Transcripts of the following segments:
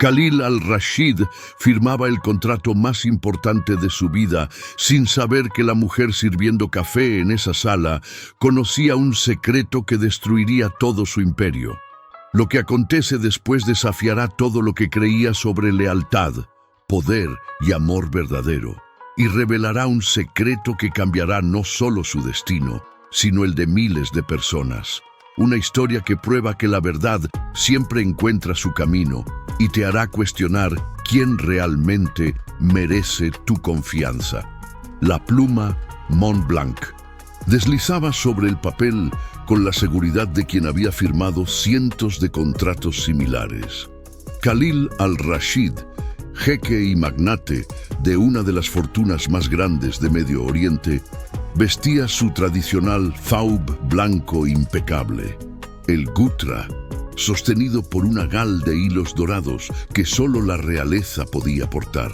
Khalil al-Rashid firmaba el contrato más importante de su vida sin saber que la mujer sirviendo café en esa sala conocía un secreto que destruiría todo su imperio. Lo que acontece después desafiará todo lo que creía sobre lealtad, poder y amor verdadero, y revelará un secreto que cambiará no solo su destino, sino el de miles de personas. Una historia que prueba que la verdad siempre encuentra su camino y te hará cuestionar quién realmente merece tu confianza. La pluma Mont Blanc deslizaba sobre el papel con la seguridad de quien había firmado cientos de contratos similares. Khalil al-Rashid, jeque y magnate de una de las fortunas más grandes de Medio Oriente, vestía su tradicional thawb blanco impecable, el gutra, sostenido por una gal de hilos dorados que solo la realeza podía portar.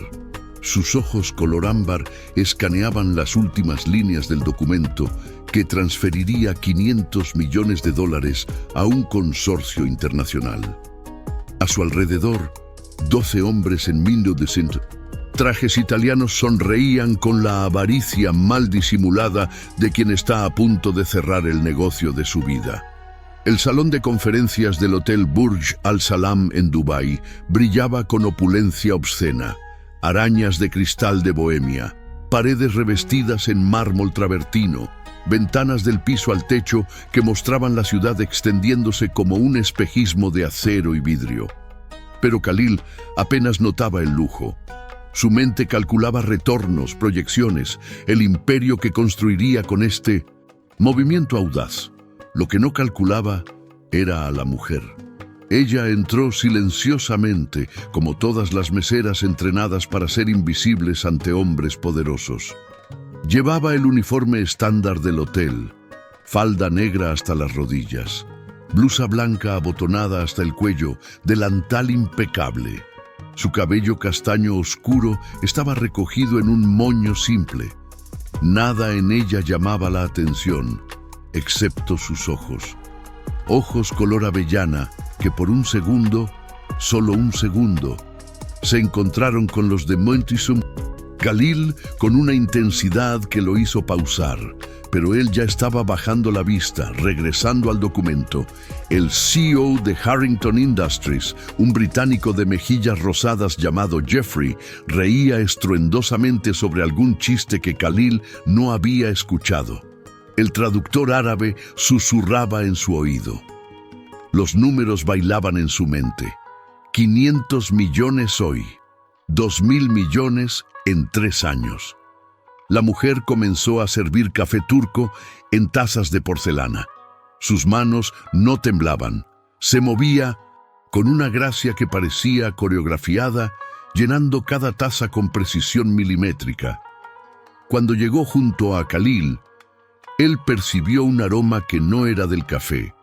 Sus ojos color ámbar escaneaban las últimas líneas del documento que transferiría $500 millones a un consorcio internacional. A su alrededor, 12 hombres en trajes italianos sonreían con la avaricia mal disimulada de quien está a punto de cerrar el negocio de su vida. El salón de conferencias del Hotel Burj Al Salam en Dubái brillaba con opulencia obscena, arañas de cristal de Bohemia, paredes revestidas en mármol travertino, ventanas del piso al techo que mostraban la ciudad extendiéndose como un espejismo de acero y vidrio. Pero Khalil apenas notaba el lujo. Su mente calculaba retornos, proyecciones, el imperio que construiría con este movimiento audaz. Lo que no calculaba era a la mujer. Ella entró silenciosamente, como todas las meseras entrenadas para ser invisibles ante hombres poderosos. Llevaba el uniforme estándar del hotel, falda negra hasta las rodillas, blusa blanca abotonada hasta el cuello, delantal impecable. Su cabello castaño oscuro estaba recogido en un moño simple. Nada en ella llamaba la atención, excepto sus ojos. Ojos color avellana que por un segundo, solo un segundo, se encontraron con los de Montesum. Khalil con una intensidad que lo hizo pausar, pero él ya estaba bajando la vista, regresando al documento. El CEO de Harrington Industries, un británico de mejillas rosadas llamado Jeffrey, reía estruendosamente sobre algún chiste que Khalil no había escuchado. El traductor árabe susurraba en su oído. Los números bailaban en su mente. 500 millones hoy, 2.000 millones en 3 años. La mujer comenzó a servir café turco en tazas de porcelana. Sus manos no temblaban. Se movía con una gracia que parecía coreografiada, llenando cada taza con precisión milimétrica. Cuando llegó junto a Khalil, él percibió un aroma que no era del café.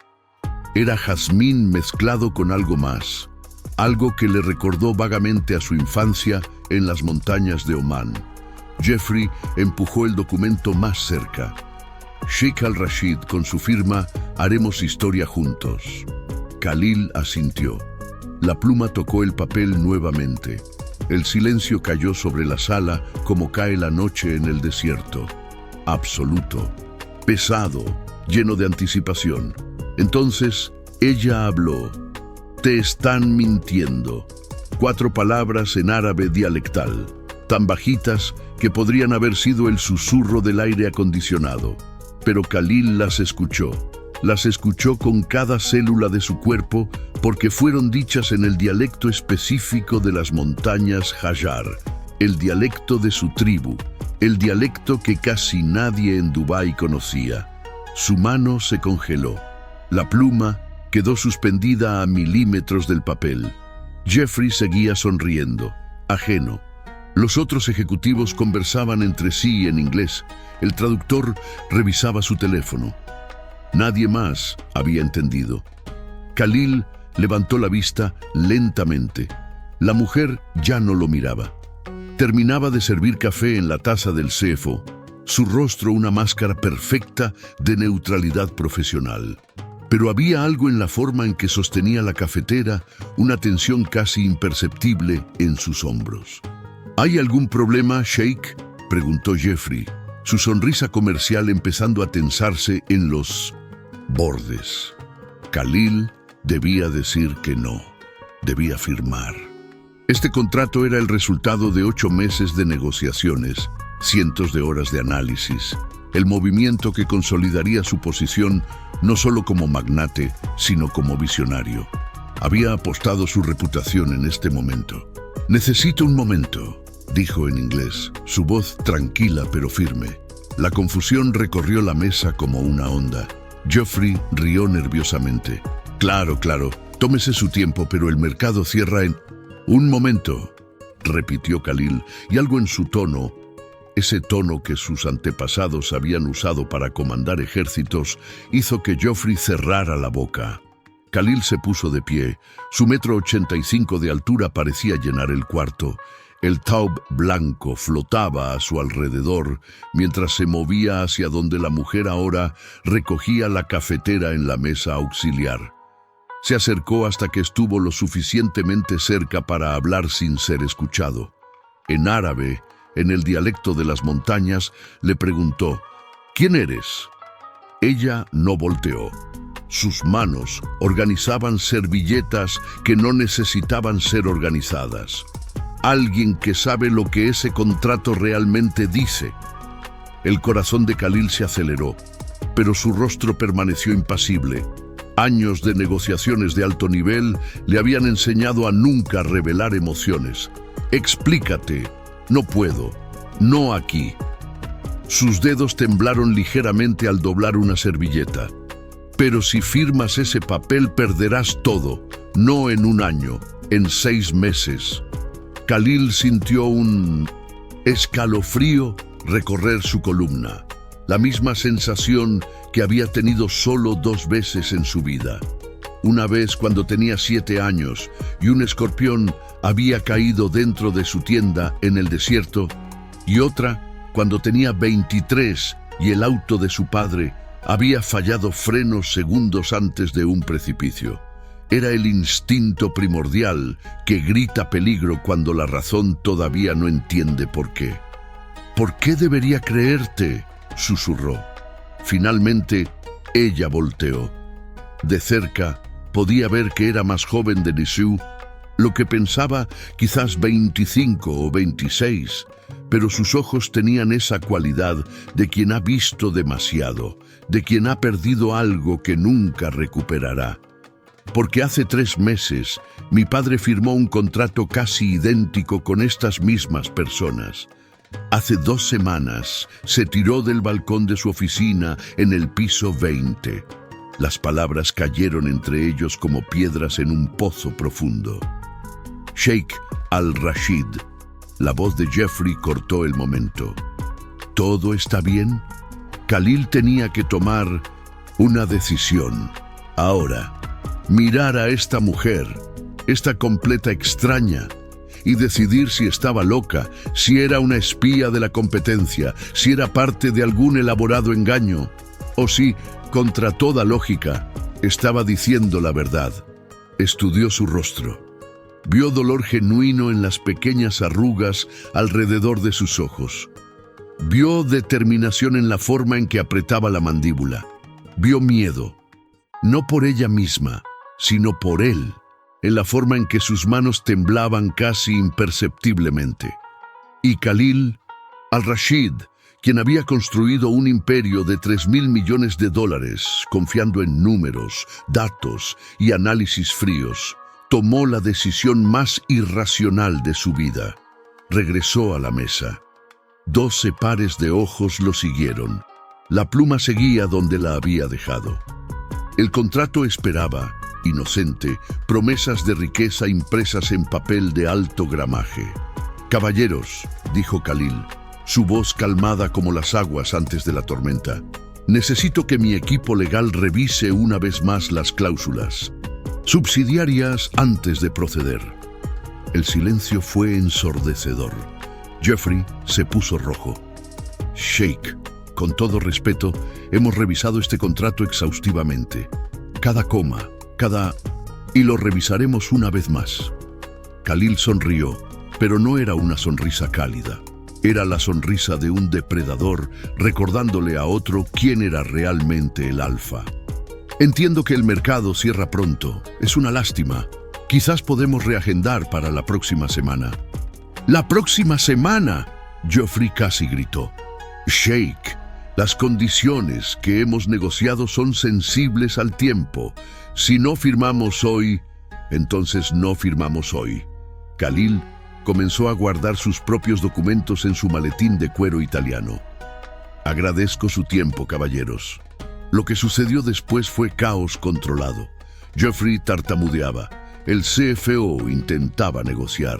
Era jazmín mezclado con algo más, algo que le recordó vagamente a su infancia en las montañas de Omán. Jeffrey empujó el documento más cerca. Sheikh al-Rashid, con su firma, haremos historia juntos. Khalil asintió. La pluma tocó el papel nuevamente. El silencio cayó sobre la sala como cae la noche en el desierto. Absoluto, pesado, lleno de anticipación. Entonces, ella habló. Te están mintiendo. 4 palabras en árabe dialectal, tan bajitas que podrían haber sido el susurro del aire acondicionado. Pero Khalil las escuchó con cada célula de su cuerpo porque fueron dichas en el dialecto específico de las montañas Hajar, el dialecto de su tribu, el dialecto que casi nadie en Dubái conocía. Su mano se congeló. La pluma quedó suspendida a milímetros del papel. Jeffrey seguía sonriendo, ajeno. Los otros ejecutivos conversaban entre sí en inglés. El traductor revisaba su teléfono. Nadie más había entendido. Khalil levantó la vista lentamente. La mujer ya no lo miraba. Terminaba de servir café en la taza del CFO, su rostro una máscara perfecta de neutralidad profesional. Pero había algo en la forma en que sostenía la cafetera, una tensión casi imperceptible en sus hombros. ¿Hay algún problema, Sheikh?, preguntó Jeffrey, su sonrisa comercial empezando a tensarse en los bordes. Khalil debía decir que no, debía firmar. Este contrato era el resultado de 8 meses de negociaciones, cientos de horas de análisis, el movimiento que consolidaría su posición no solo como magnate, sino como visionario. Había apostado su reputación en este momento. «Necesito un momento», dijo en inglés, su voz tranquila pero firme. La confusión recorrió la mesa como una onda. Jeffrey rió nerviosamente. «Claro, tómese su tiempo, pero el mercado cierra en...» «Un momento», repitió Khalil, y algo en su tono, ese tono que sus antepasados habían usado para comandar ejércitos, hizo que Jeffrey cerrara la boca. Khalil se puso de pie. Su 1,85 m de altura parecía llenar el cuarto. El taub blanco flotaba a su alrededor mientras se movía hacia donde la mujer ahora recogía la cafetera en la mesa auxiliar. Se acercó hasta que estuvo lo suficientemente cerca para hablar sin ser escuchado. En árabe, en el dialecto de las montañas, le preguntó: «¿Quién eres?». Ella no volteó. Sus manos organizaban servilletas que no necesitaban ser organizadas. Alguien que sabe lo que ese contrato realmente dice. El corazón de Khalil se aceleró, pero su rostro permaneció impasible. Años de negociaciones de alto nivel le habían enseñado a nunca revelar emociones. «Explícate». «No puedo. No aquí». Sus dedos temblaron ligeramente al doblar una servilleta. «Pero si firmas ese papel perderás todo, no en 1 año, en 6 meses». Khalil sintió un escalofrío recorrer su columna, la misma sensación que había tenido solo 2 veces en su vida. Una vez cuando tenía 7 años y un escorpión había caído dentro de su tienda en el desierto, y otra cuando tenía 23 y el auto de su padre había fallado frenos segundos antes de un precipicio. Era el instinto primordial que grita peligro cuando la razón todavía no entiende por qué. «¿Por qué debería creerte?», susurró. Finalmente, ella volteó. De cerca, podía ver que era más joven de Nisu, lo que pensaba quizás 25 o 26, pero sus ojos tenían esa cualidad de quien ha visto demasiado, de quien ha perdido algo que nunca recuperará. «Porque hace 3 meses mi padre firmó un contrato casi idéntico con estas mismas personas. Hace 2 semanas se tiró del balcón de su oficina en el piso 20. Las palabras cayeron entre ellos como piedras en un pozo profundo. «Sheikh al-Rashid». La voz de Jeffrey cortó el momento. «¿Todo está bien?». Khalil tenía que tomar una decisión. Ahora, mirar a esta mujer, esta completa extraña, y decidir si estaba loca, si era una espía de la competencia, si era parte de algún elaborado engaño, o si, contra toda lógica, estaba diciendo la verdad. Estudió su rostro. Vio dolor genuino en las pequeñas arrugas alrededor de sus ojos. Vio determinación en la forma en que apretaba la mandíbula. Vio miedo, no por ella misma, sino por él, en la forma en que sus manos temblaban casi imperceptiblemente. Y Khalil al-Rashid, quien había construido un imperio de $3.000 millones, confiando en números, datos y análisis fríos, tomó la decisión más irracional de su vida. Regresó a la mesa. 12 pares de ojos lo siguieron. La pluma seguía donde la había dejado. El contrato esperaba, inocente, promesas de riqueza impresas en papel de alto gramaje. «Caballeros», dijo Khalil, su voz calmada como las aguas antes de la tormenta, «necesito que mi equipo legal revise una vez más las cláusulas subsidiarias antes de proceder». El silencio fue ensordecedor. Jeffrey se puso rojo. «Sheikh, con todo respeto, hemos revisado este contrato exhaustivamente». cada coma, y lo revisaremos una vez más. Khalil sonrió, pero no era una sonrisa cálida. Era la sonrisa de un depredador recordándole a otro quién era realmente el alfa. Entiendo que el mercado cierra pronto. Es una lástima. Quizás podemos reagendar para la próxima semana. ¡La próxima semana!, Geoffrey casi gritó. Sheikh, las condiciones que hemos negociado son sensibles al tiempo. Si no firmamos hoy, entonces no firmamos hoy. Khalil comenzó a guardar sus propios documentos en su maletín de cuero italiano. Agradezco su tiempo, caballeros. Lo que sucedió después fue caos controlado. Geoffrey tartamudeaba. El CFO intentaba negociar.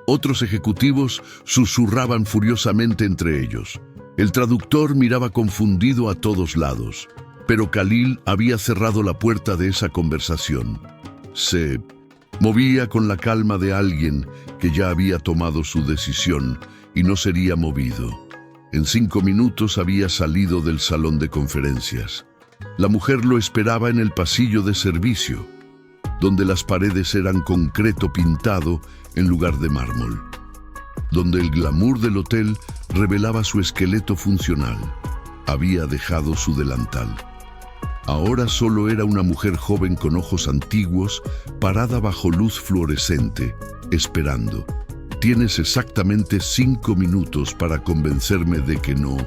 Otros ejecutivos susurraban furiosamente entre ellos. El traductor miraba confundido a todos lados, pero Khalil había cerrado la puerta de esa conversación. Se movía con la calma de alguien que ya había tomado su decisión y no sería movido. En 5 minutos había salido del salón de conferencias. La mujer lo esperaba en el pasillo de servicio, donde las paredes eran concreto pintado en lugar de mármol, donde el glamour del hotel revelaba su esqueleto funcional. Había dejado su delantal. Ahora solo era una mujer joven con ojos antiguos, parada bajo luz fluorescente, esperando. Tienes exactamente 5 minutos para convencerme de que no.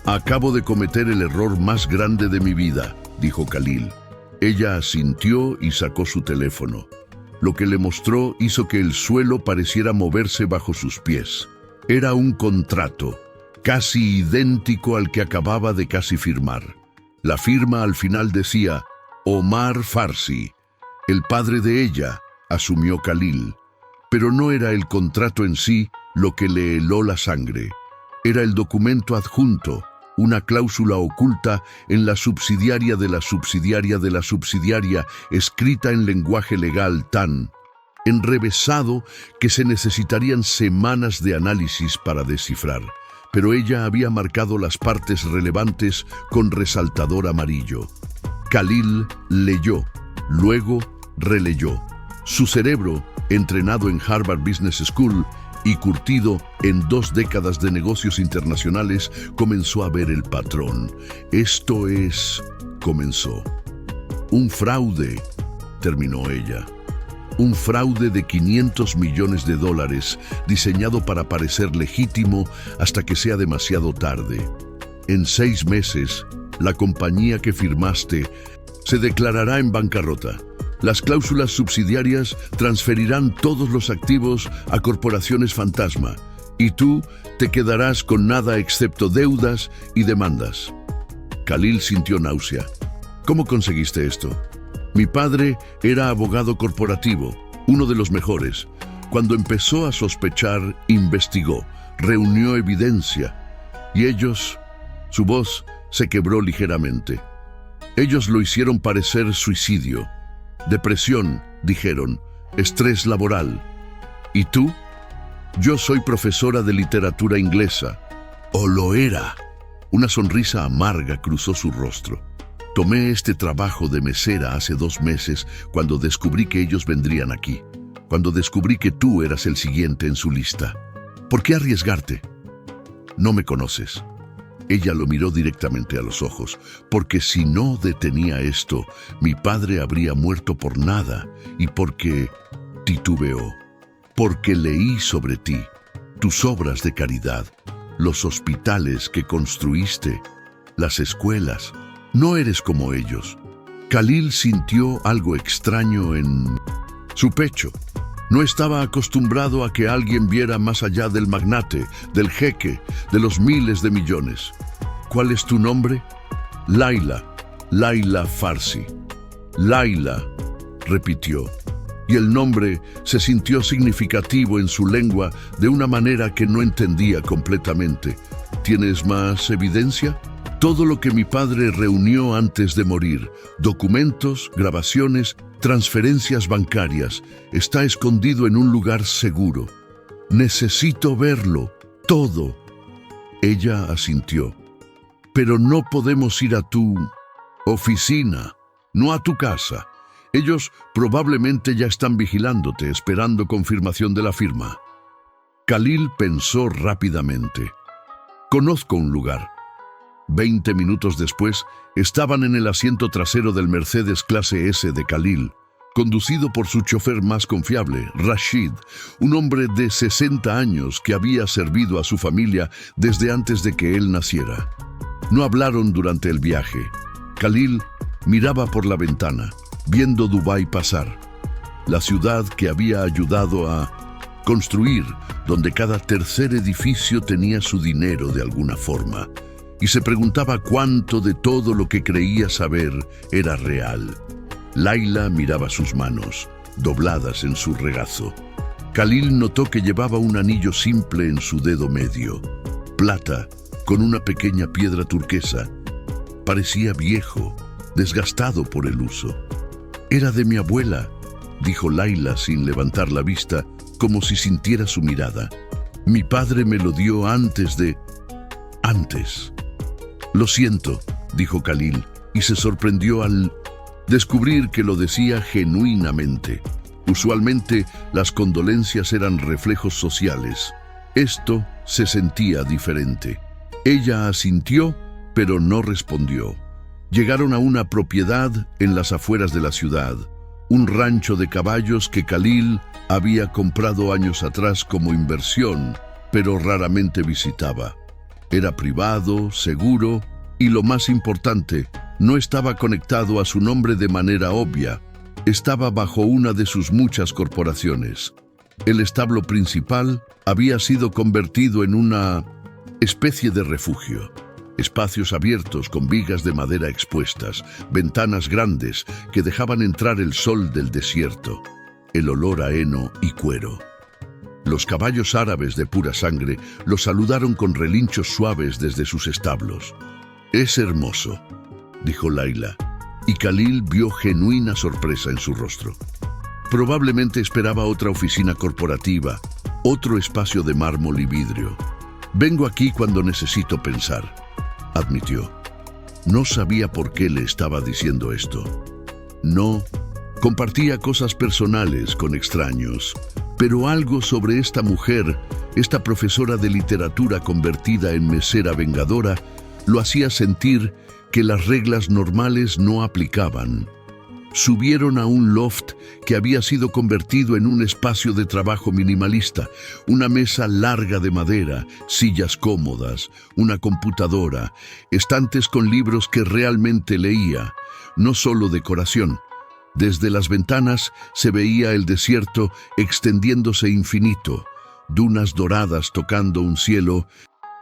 Acabo de cometer el error más grande de mi vida, dijo Khalil. Ella asintió y sacó su teléfono. Lo que le mostró hizo que el suelo pareciera moverse bajo sus pies. Era un contrato, casi idéntico al que acababa de casi firmar. La firma al final decía Omar Farsi. El padre de ella, asumió Khalil. Pero no era el contrato en sí lo que le heló la sangre. Era el documento adjunto, una cláusula oculta en la subsidiaria de la subsidiaria de la subsidiaria, escrita en lenguaje legal tan enrevesado que se necesitarían semanas de análisis para descifrar. Pero ella había marcado las partes relevantes con resaltador amarillo. Khalil leyó, luego releyó. Su cerebro, entrenado en Harvard Business School y curtido en 2 décadas de negocios internacionales, comenzó a ver el patrón. Esto es, comenzó. Un fraude, terminó ella. Un fraude de $500 millones, diseñado para parecer legítimo hasta que sea demasiado tarde. En 6 meses, la compañía que firmaste se declarará en bancarrota. Las cláusulas subsidiarias transferirán todos los activos a corporaciones fantasma, y tú te quedarás con nada excepto deudas y demandas. Khalil sintió náusea. ¿Cómo conseguiste esto? Mi padre era abogado corporativo, uno de los mejores. Cuando empezó a sospechar, investigó, reunió evidencia, y ellos, su voz se quebró ligeramente. Ellos lo hicieron parecer suicidio. Depresión, dijeron, estrés laboral. ¿Y tú? Yo soy profesora de literatura inglesa. ¿O lo era? Una sonrisa amarga cruzó su rostro. Tomé este trabajo de mesera hace 2 meses cuando descubrí que ellos vendrían aquí. Cuando descubrí que tú eras el siguiente en su lista. ¿Por qué arriesgarte? No me conoces. Ella lo miró directamente a los ojos, porque si no detenía esto, mi padre habría muerto por nada, y porque titubeó, porque leí sobre ti, tus obras de caridad, los hospitales que construiste, las escuelas. No eres como ellos. Khalil sintió algo extraño en su pecho. No estaba acostumbrado a que alguien viera más allá del magnate, del jeque, de los miles de millones. ¿Cuál es tu nombre? Laila Farsi. Laila, repitió, y el nombre se sintió significativo en su lengua de una manera que no entendía completamente. ¿Tienes más evidencia? Todo lo que mi padre reunió antes de morir, documentos, grabaciones, transferencias bancarias, está escondido en un lugar seguro. Necesito verlo, todo. Ella asintió. Pero no podemos ir a tu oficina. no a tu casa. Ellos probablemente ya están vigilándote, esperando confirmación de la firma. Khalil pensó rápidamente. Conozco un lugar. 20 minutos después, estaban en el asiento trasero del Mercedes clase S de Khalil, conducido por su chofer más confiable, Rashid, un hombre de 60 años que había servido a su familia desde antes de que él naciera. No hablaron durante el viaje. Khalil miraba por la ventana, viendo Dubái pasar, la ciudad que había ayudado a construir, donde cada tercer edificio tenía su dinero de alguna forma, y se preguntaba cuánto de todo lo que creía saber era real. Laila miraba sus manos, dobladas en su regazo. Khalil notó que llevaba un anillo simple en su dedo medio, plata, con una pequeña piedra turquesa. Parecía viejo, desgastado por el uso. «Era de mi abuela», dijo Laila sin levantar la vista, como si sintiera su mirada. «Mi padre me lo dio antes de... antes». «Lo siento», dijo Khalil, y se sorprendió al descubrir que lo decía genuinamente. Usualmente, las condolencias eran reflejos sociales. Esto se sentía diferente. Ella asintió, pero no respondió. Llegaron a una propiedad en las afueras de la ciudad, un rancho de caballos que Khalil había comprado años atrás como inversión, pero raramente visitaba. Era privado, seguro y, lo más importante, no estaba conectado a su nombre de manera obvia. Estaba bajo una de sus muchas corporaciones. El establo principal había sido convertido en una especie de refugio. Espacios abiertos con vigas de madera expuestas, ventanas grandes que dejaban entrar el sol del desierto, el olor a heno y cuero. Los caballos árabes de pura sangre los saludaron con relinchos suaves desde sus establos. «Es hermoso», dijo Laila, y Khalil vio genuina sorpresa en su rostro. Probablemente esperaba otra oficina corporativa, otro espacio de mármol y vidrio. «Vengo aquí cuando necesito pensar», admitió. No sabía por qué le estaba diciendo esto. No, compartía cosas personales con extraños, pero algo sobre esta mujer, esta profesora de literatura convertida en mesera vengadora, lo hacía sentir que las reglas normales no aplicaban. Subieron a un loft que había sido convertido en un espacio de trabajo minimalista, una mesa larga de madera, sillas cómodas, una computadora, estantes con libros que realmente leía, no solo decoración. Desde las ventanas se veía el desierto extendiéndose infinito, dunas doradas tocando un cielo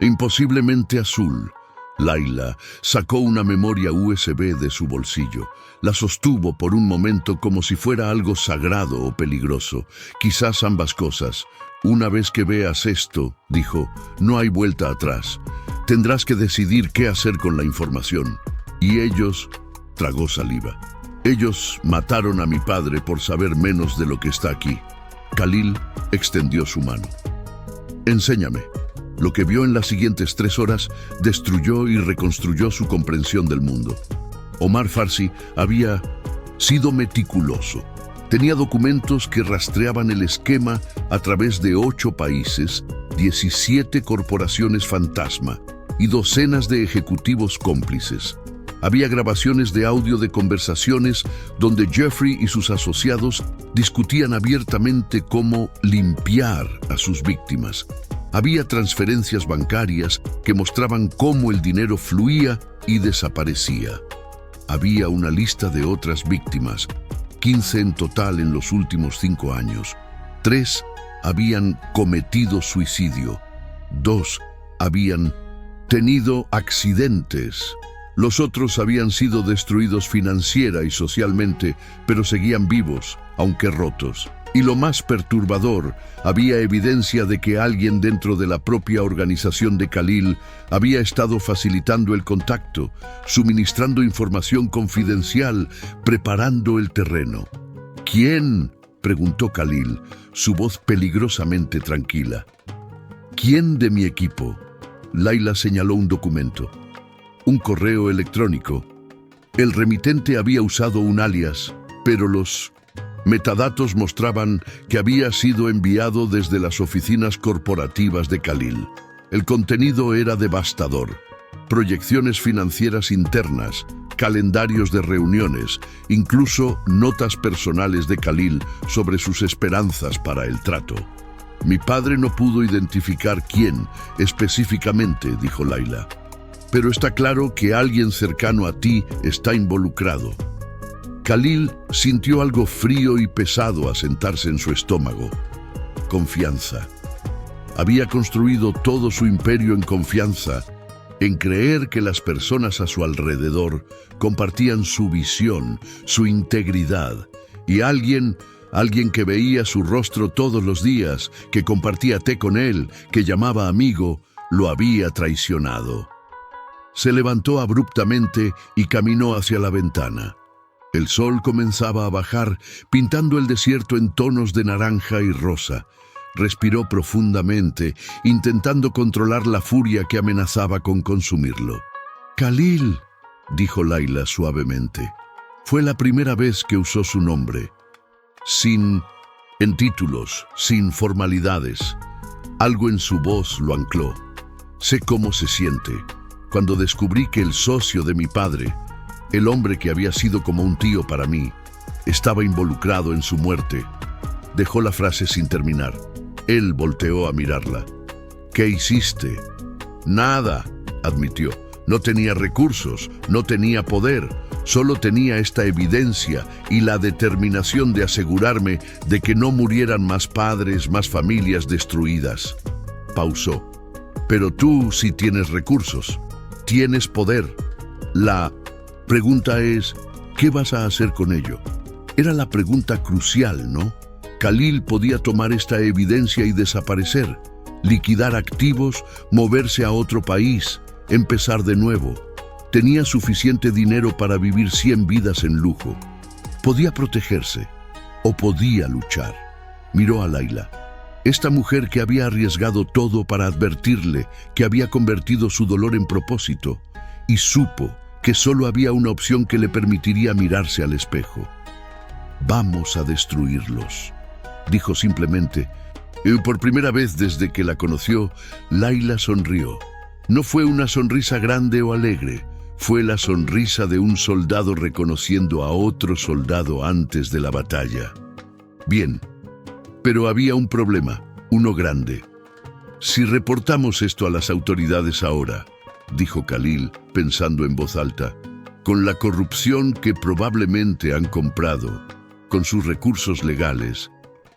imposiblemente azul. Laila sacó una memoria USB de su bolsillo. La sostuvo por un momento como si fuera algo sagrado o peligroso. Quizás ambas cosas. «Una vez que veas esto», dijo, «no hay vuelta atrás. Tendrás que decidir qué hacer con la información». Y ellos... tragó saliva. «Ellos mataron a mi padre por saber menos de lo que está aquí». Khalil extendió su mano. «Enséñame». Lo que vio en las siguientes 3 horas destruyó y reconstruyó su comprensión del mundo. Omar Farsi había sido meticuloso. Tenía documentos que rastreaban el esquema a través de 8 países, 17 corporaciones fantasma y docenas de ejecutivos cómplices. Había grabaciones de audio de conversaciones donde Jeffrey y sus asociados discutían abiertamente cómo limpiar a sus víctimas. Había transferencias bancarias que mostraban cómo el dinero fluía y desaparecía. Había una lista de otras víctimas, 15 en total en los últimos 5 años. 3 habían cometido suicidio. 2 habían tenido accidentes. Los otros habían sido destruidos financiera y socialmente, pero seguían vivos, aunque rotos. Y lo más perturbador, había evidencia de que alguien dentro de la propia organización de Khalil había estado facilitando el contacto, suministrando información confidencial, preparando el terreno. ¿Quién?, preguntó Khalil, su voz peligrosamente tranquila. ¿Quién de mi equipo? Laila señaló un documento. Un correo electrónico. El remitente había usado un alias, pero los metadatos mostraban que había sido enviado desde las oficinas corporativas de Khalil. El contenido era devastador. Proyecciones financieras internas, calendarios de reuniones, incluso notas personales de Khalil sobre sus esperanzas para el trato. Mi padre no pudo identificar quién específicamente, dijo Layla. Pero está claro que alguien cercano a ti está involucrado. Khalil sintió algo frío y pesado asentarse en su estómago. Confianza. Había construido todo su imperio en confianza, en creer que las personas a su alrededor compartían su visión, su integridad, y alguien que veía su rostro todos los días, que compartía té con él, que llamaba amigo, lo había traicionado. Se levantó abruptamente y caminó hacia la ventana. El sol comenzaba a bajar, pintando el desierto en tonos de naranja y rosa. Respiró profundamente, intentando controlar la furia que amenazaba con consumirlo. «Khalil», dijo Layla suavemente. Fue la primera vez que usó su nombre. En títulos, sin formalidades. Algo en su voz lo ancló. Sé cómo se siente. Cuando descubrí que el socio de mi padre, el hombre que había sido como un tío para mí, estaba involucrado en su muerte. Dejó la frase sin terminar. Él volteó a mirarla. «¿Qué hiciste?» «Nada», admitió. «No tenía recursos, no tenía poder, solo tenía esta evidencia y la determinación de asegurarme de que no murieran más padres, más familias destruidas». Pausó. «Pero tú sí tienes recursos, tienes poder. La pregunta es, ¿qué vas a hacer con ello?». Era la pregunta crucial, ¿no? Khalil podía tomar esta evidencia y desaparecer, liquidar activos, moverse a otro país, empezar de nuevo. Tenía suficiente dinero para vivir 100 vidas en lujo. Podía protegerse o podía luchar. Miró a Layla. Esta mujer que había arriesgado todo para advertirle que había convertido su dolor en propósito, y supo que solo había una opción que le permitiría mirarse al espejo. «Vamos a destruirlos», dijo simplemente. Y por primera vez desde que la conoció, Layla sonrió. No fue una sonrisa grande o alegre, fue la sonrisa de un soldado reconociendo a otro soldado antes de la batalla. Bien, pero había un problema, uno grande. «Si reportamos esto a las autoridades ahora», dijo Khalil, pensando en voz alta, «con la corrupción que probablemente han comprado, con sus recursos legales,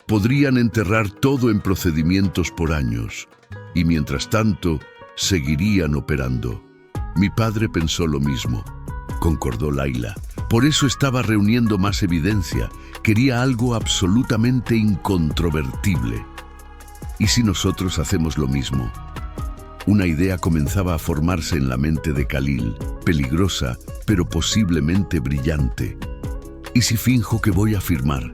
podrían enterrar todo en procedimientos por años, y mientras tanto, seguirían operando». «Mi padre pensó lo mismo», concordó Layla. «Por eso estaba reuniendo más evidencia. Quería algo absolutamente incontrovertible». «¿Y si nosotros hacemos lo mismo?». Una idea comenzaba a formarse en la mente de Khalil, peligrosa, pero posiblemente brillante. «¿Y si finjo que voy a firmar?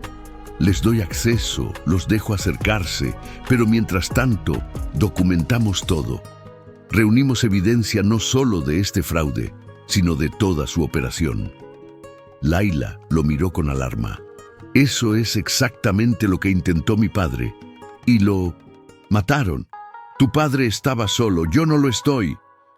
Les doy acceso, los dejo acercarse, pero mientras tanto, documentamos todo. Reunimos evidencia no solo de este fraude, sino de toda su operación». Layla lo miró con alarma. «Eso es exactamente lo que intentó mi padre. Y lo mataron. Tu padre estaba solo, yo no lo estoy».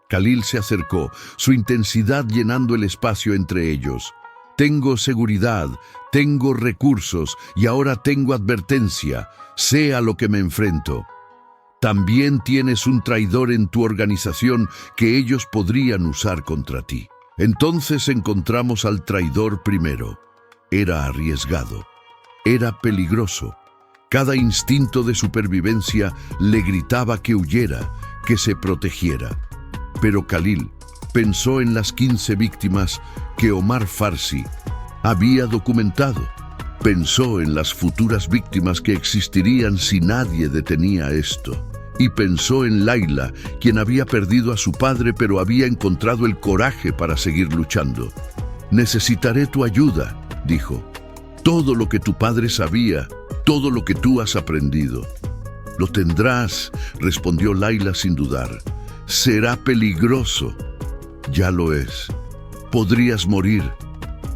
Khalil se acercó, su intensidad llenando el espacio entre ellos. «Tengo seguridad, tengo recursos y ahora tengo advertencia. Sé a lo que me enfrento. También tienes un traidor en tu organización que ellos podrían usar contra ti». Entonces encontramos al traidor primero. Era arriesgado. Era peligroso. Cada instinto de supervivencia le gritaba que huyera, que se protegiera. Pero Khalil pensó en las 15 víctimas que Omar Farsi había documentado. Pensó en las futuras víctimas que existirían si nadie detenía esto. Y pensó en Layla, quien había perdido a su padre pero había encontrado el coraje para seguir luchando. «Necesitaré tu ayuda», dijo. «Todo lo que tu padre sabía, todo lo que tú has aprendido». «Lo tendrás», respondió Layla sin dudar. «Será peligroso». «Ya lo es». Podrías morir.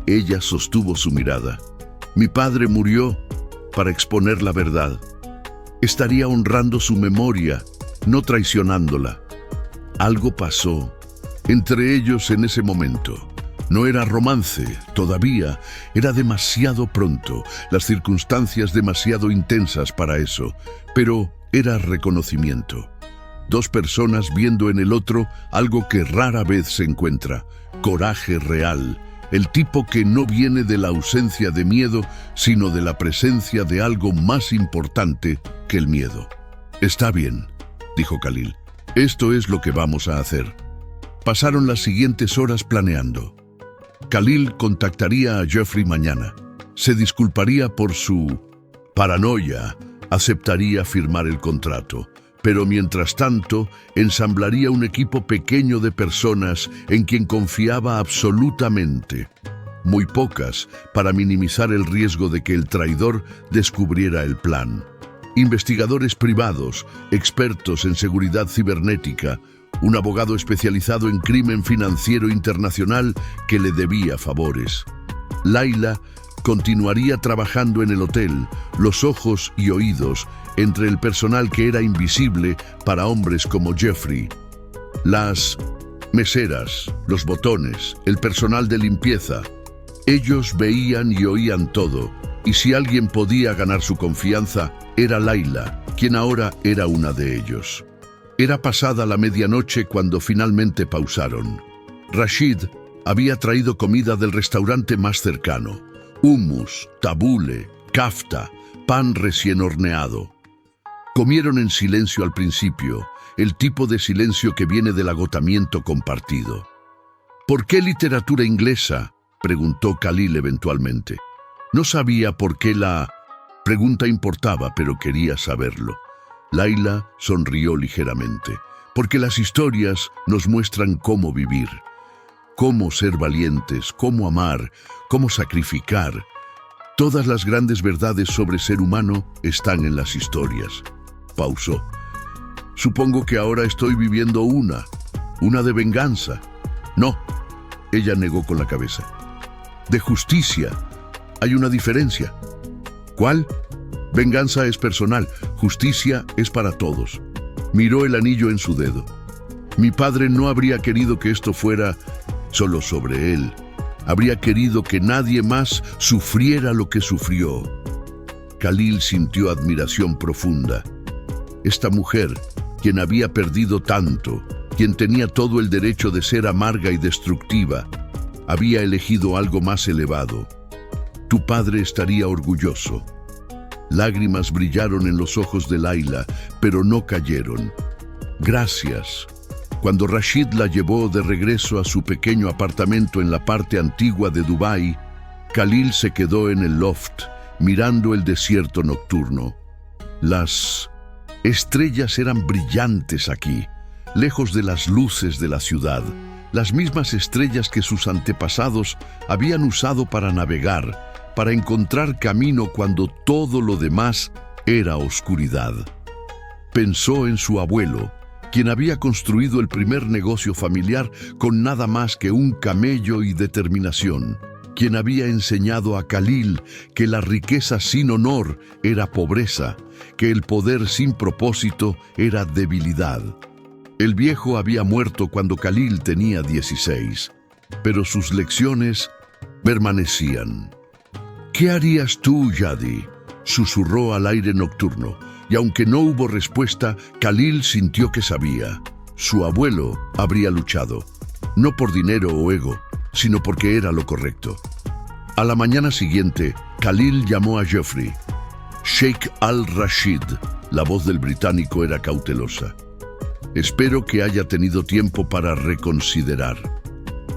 Ella sostuvo su mirada. Mi padre murió para exponer la verdad. Estaría honrando su memoria, no traicionándola. Algo pasó entre ellos en ese momento. No era romance, todavía. Era demasiado pronto, las circunstancias demasiado intensas para eso. Pero era reconocimiento. Dos personas viendo en el otro algo que rara vez se encuentra. Coraje real. El tipo que no viene de la ausencia de miedo, sino de la presencia de algo más importante que el miedo. Está bien, dijo Khalil. Esto es lo que vamos a hacer. Pasaron las siguientes horas planeando. Khalil contactaría a Jeffrey mañana. Se disculparía por su paranoia. Aceptaría firmar el contrato. Pero mientras tanto, ensamblaría un equipo pequeño de personas en quien confiaba absolutamente. Muy pocas, para minimizar el riesgo de que el traidor descubriera el plan. Investigadores privados, expertos en seguridad cibernética, un abogado especializado en crimen financiero internacional que le debía favores. Layla continuaría trabajando en el hotel, los ojos y oídos, entre el personal que era invisible para hombres como Jeffrey. Las meseras, los botones, el personal de limpieza. Ellos veían y oían todo, y si alguien podía ganar su confianza, era Layla, quien ahora era una de ellos. Era pasada la medianoche cuando finalmente pausaron. Rashid había traído comida del restaurante más cercano. Hummus, tabule, kafta, pan recién horneado. Comieron en silencio al principio, el tipo de silencio que viene del agotamiento compartido. ¿Por qué literatura inglesa?, preguntó Khalil eventualmente. No sabía por qué la pregunta importaba, pero quería saberlo. Layla sonrió ligeramente, porque las historias nos muestran cómo vivir, cómo ser valientes, cómo amar, cómo sacrificar. Todas las grandes verdades sobre ser humano están en las historias. Pausó. Supongo que ahora estoy viviendo una de venganza. No, ella negó con la cabeza. De justicia. Hay una diferencia. ¿Cuál? Venganza es personal, justicia es para todos. Miró el anillo en su dedo. Mi padre no habría querido que esto fuera solo sobre él. Habría querido que nadie más sufriera lo que sufrió. Khalil sintió admiración profunda. Esta mujer, quien había perdido tanto, quien tenía todo el derecho de ser amarga y destructiva, había elegido algo más elevado. Tu padre estaría orgulloso. Lágrimas brillaron en los ojos de Layla, pero no cayeron. Gracias. Cuando Rashid la llevó de regreso a su pequeño apartamento en la parte antigua de Dubái, Khalil se quedó en el loft, mirando el desierto nocturno. Las estrellas eran brillantes aquí, lejos de las luces de la ciudad, las mismas estrellas que sus antepasados habían usado para navegar, para encontrar camino cuando todo lo demás era oscuridad. Pensó en su abuelo, quien había construido el primer negocio familiar con nada más que un camello y determinación, quien había enseñado a Khalil que la riqueza sin honor era pobreza, que el poder sin propósito era debilidad. El viejo había muerto cuando Khalil tenía 16, pero sus lecciones permanecían. ¿Qué harías tú, Yadi?, susurró al aire nocturno, y aunque no hubo respuesta, Khalil sintió que sabía. Su abuelo habría luchado, no por dinero o ego, sino porque era lo correcto. A la mañana siguiente, Khalil llamó a Jeffrey. Sheikh al-Rashid, la voz del británico era cautelosa. Espero que haya tenido tiempo para reconsiderar.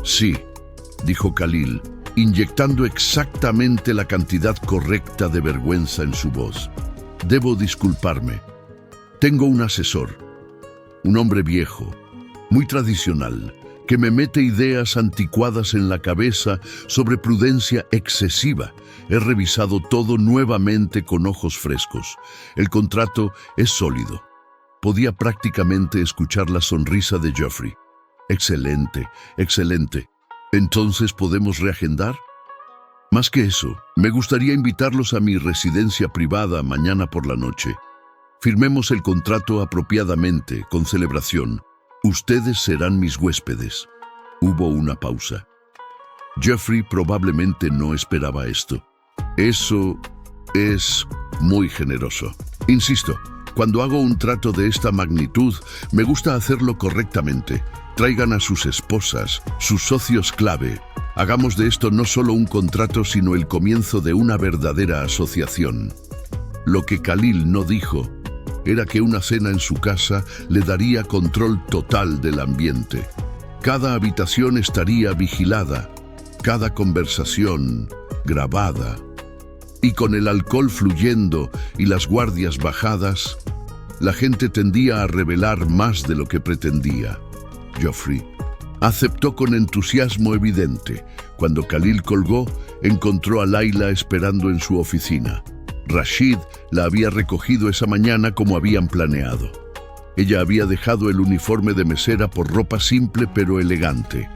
Sí, dijo Khalil, inyectando exactamente la cantidad correcta de vergüenza en su voz. Debo disculparme. Tengo un asesor, un hombre viejo, muy tradicional, que me mete ideas anticuadas en la cabeza sobre prudencia excesiva. He revisado todo nuevamente con ojos frescos. El contrato es sólido. Podía prácticamente escuchar la sonrisa de Jeffrey. Excelente, excelente. ¿Entonces podemos reagendar? Más que eso, me gustaría invitarlos a mi residencia privada mañana por la noche. Firmemos el contrato apropiadamente, con celebración. Ustedes serán mis huéspedes. Hubo una pausa. Jeffrey probablemente no esperaba esto. Eso es muy generoso. Insisto, cuando hago un trato de esta magnitud, me gusta hacerlo correctamente. Traigan a sus esposas, sus socios clave. Hagamos de esto no solo un contrato, sino el comienzo de una verdadera asociación. Lo que Khalil no dijo era que una cena en su casa le daría control total del ambiente. Cada habitación estaría vigilada, cada conversación grabada. Y con el alcohol fluyendo y las guardias bajadas, la gente tendía a revelar más de lo que pretendía. Joffrey aceptó con entusiasmo evidente. Cuando Khalil colgó, encontró a Layla esperando en su oficina. Rashid la había recogido esa mañana como habían planeado. Ella había dejado el uniforme de mesera por ropa simple pero elegante,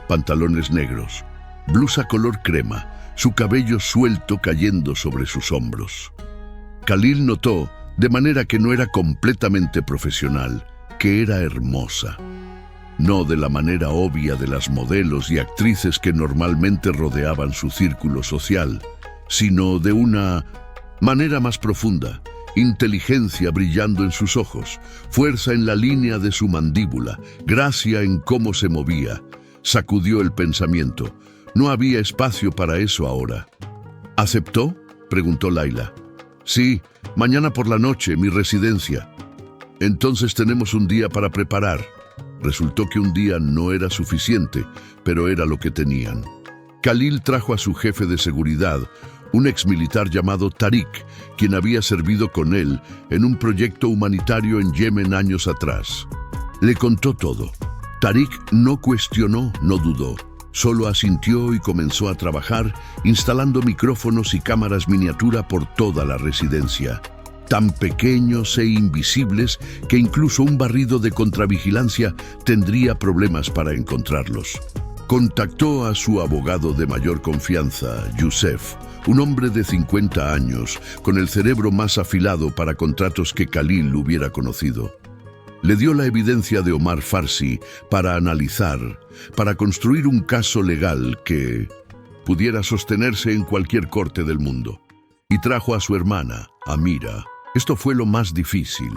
pantalones negros, blusa color crema, su cabello suelto cayendo sobre sus hombros. Khalil notó, de manera que no era completamente profesional, que era hermosa. No de la manera obvia de las modelos y actrices que normalmente rodeaban su círculo social, sino de una manera más profunda, inteligencia brillando en sus ojos, fuerza en la línea de su mandíbula, gracia en cómo se movía. Sacudió el pensamiento. No había espacio para eso ahora. ¿Aceptó?, preguntó Layla. Sí, mañana por la noche, mi residencia. Entonces tenemos un día para preparar. Resultó que un día no era suficiente, pero era lo que tenían. Khalil trajo a su jefe de seguridad, un exmilitar llamado Tariq, quien había servido con él en un proyecto humanitario en Yemen años atrás. Le contó todo. Tariq no cuestionó, no dudó. Solo asintió y comenzó a trabajar, instalando micrófonos y cámaras miniatura por toda la residencia. Tan pequeños e invisibles que incluso un barrido de contravigilancia tendría problemas para encontrarlos. Contactó a su abogado de mayor confianza, Youssef, un hombre de 50 años, con el cerebro más afilado para contratos que Khalil hubiera conocido. Le dio la evidencia de Omar Farsi para analizar, para construir un caso legal que pudiera sostenerse en cualquier corte del mundo. Y trajo a su hermana, Amira. Esto fue lo más difícil.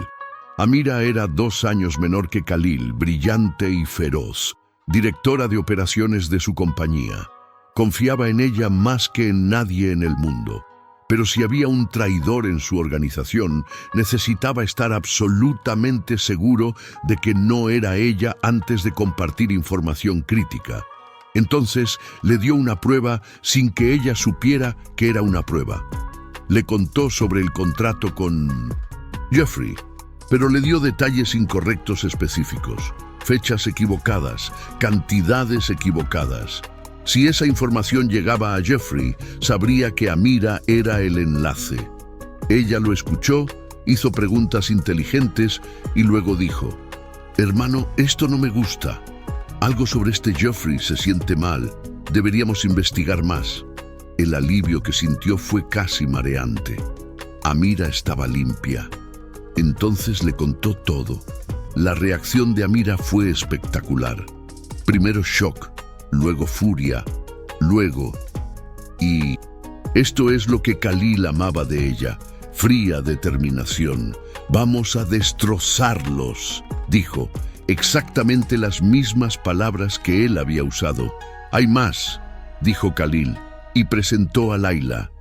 Amira era 2 años menor que Khalil, brillante y feroz, directora de operaciones de su compañía. Confiaba en ella más que en nadie en el mundo. Pero si había un traidor en su organización, necesitaba estar absolutamente seguro de que no era ella antes de compartir información crítica. Entonces le dio una prueba sin que ella supiera que era una prueba. Le contó sobre el contrato con Jeffrey, pero le dio detalles incorrectos específicos, fechas equivocadas, cantidades equivocadas. Si esa información llegaba a Jeffrey, sabría que Amira era el enlace. Ella lo escuchó, hizo preguntas inteligentes y luego dijo: «Hermano, esto no me gusta. Algo sobre este Jeffrey se siente mal. Deberíamos investigar más». El alivio que sintió fue casi mareante. Amira estaba limpia. Entonces le contó todo. La reacción de Amira fue espectacular. Primero shock, luego furia, luego... Y esto es lo que Khalil amaba de ella, fría determinación. «Vamos a destrozarlos», dijo, exactamente las mismas palabras que él había usado. «Hay más», dijo Khalil, y presentó a Layla.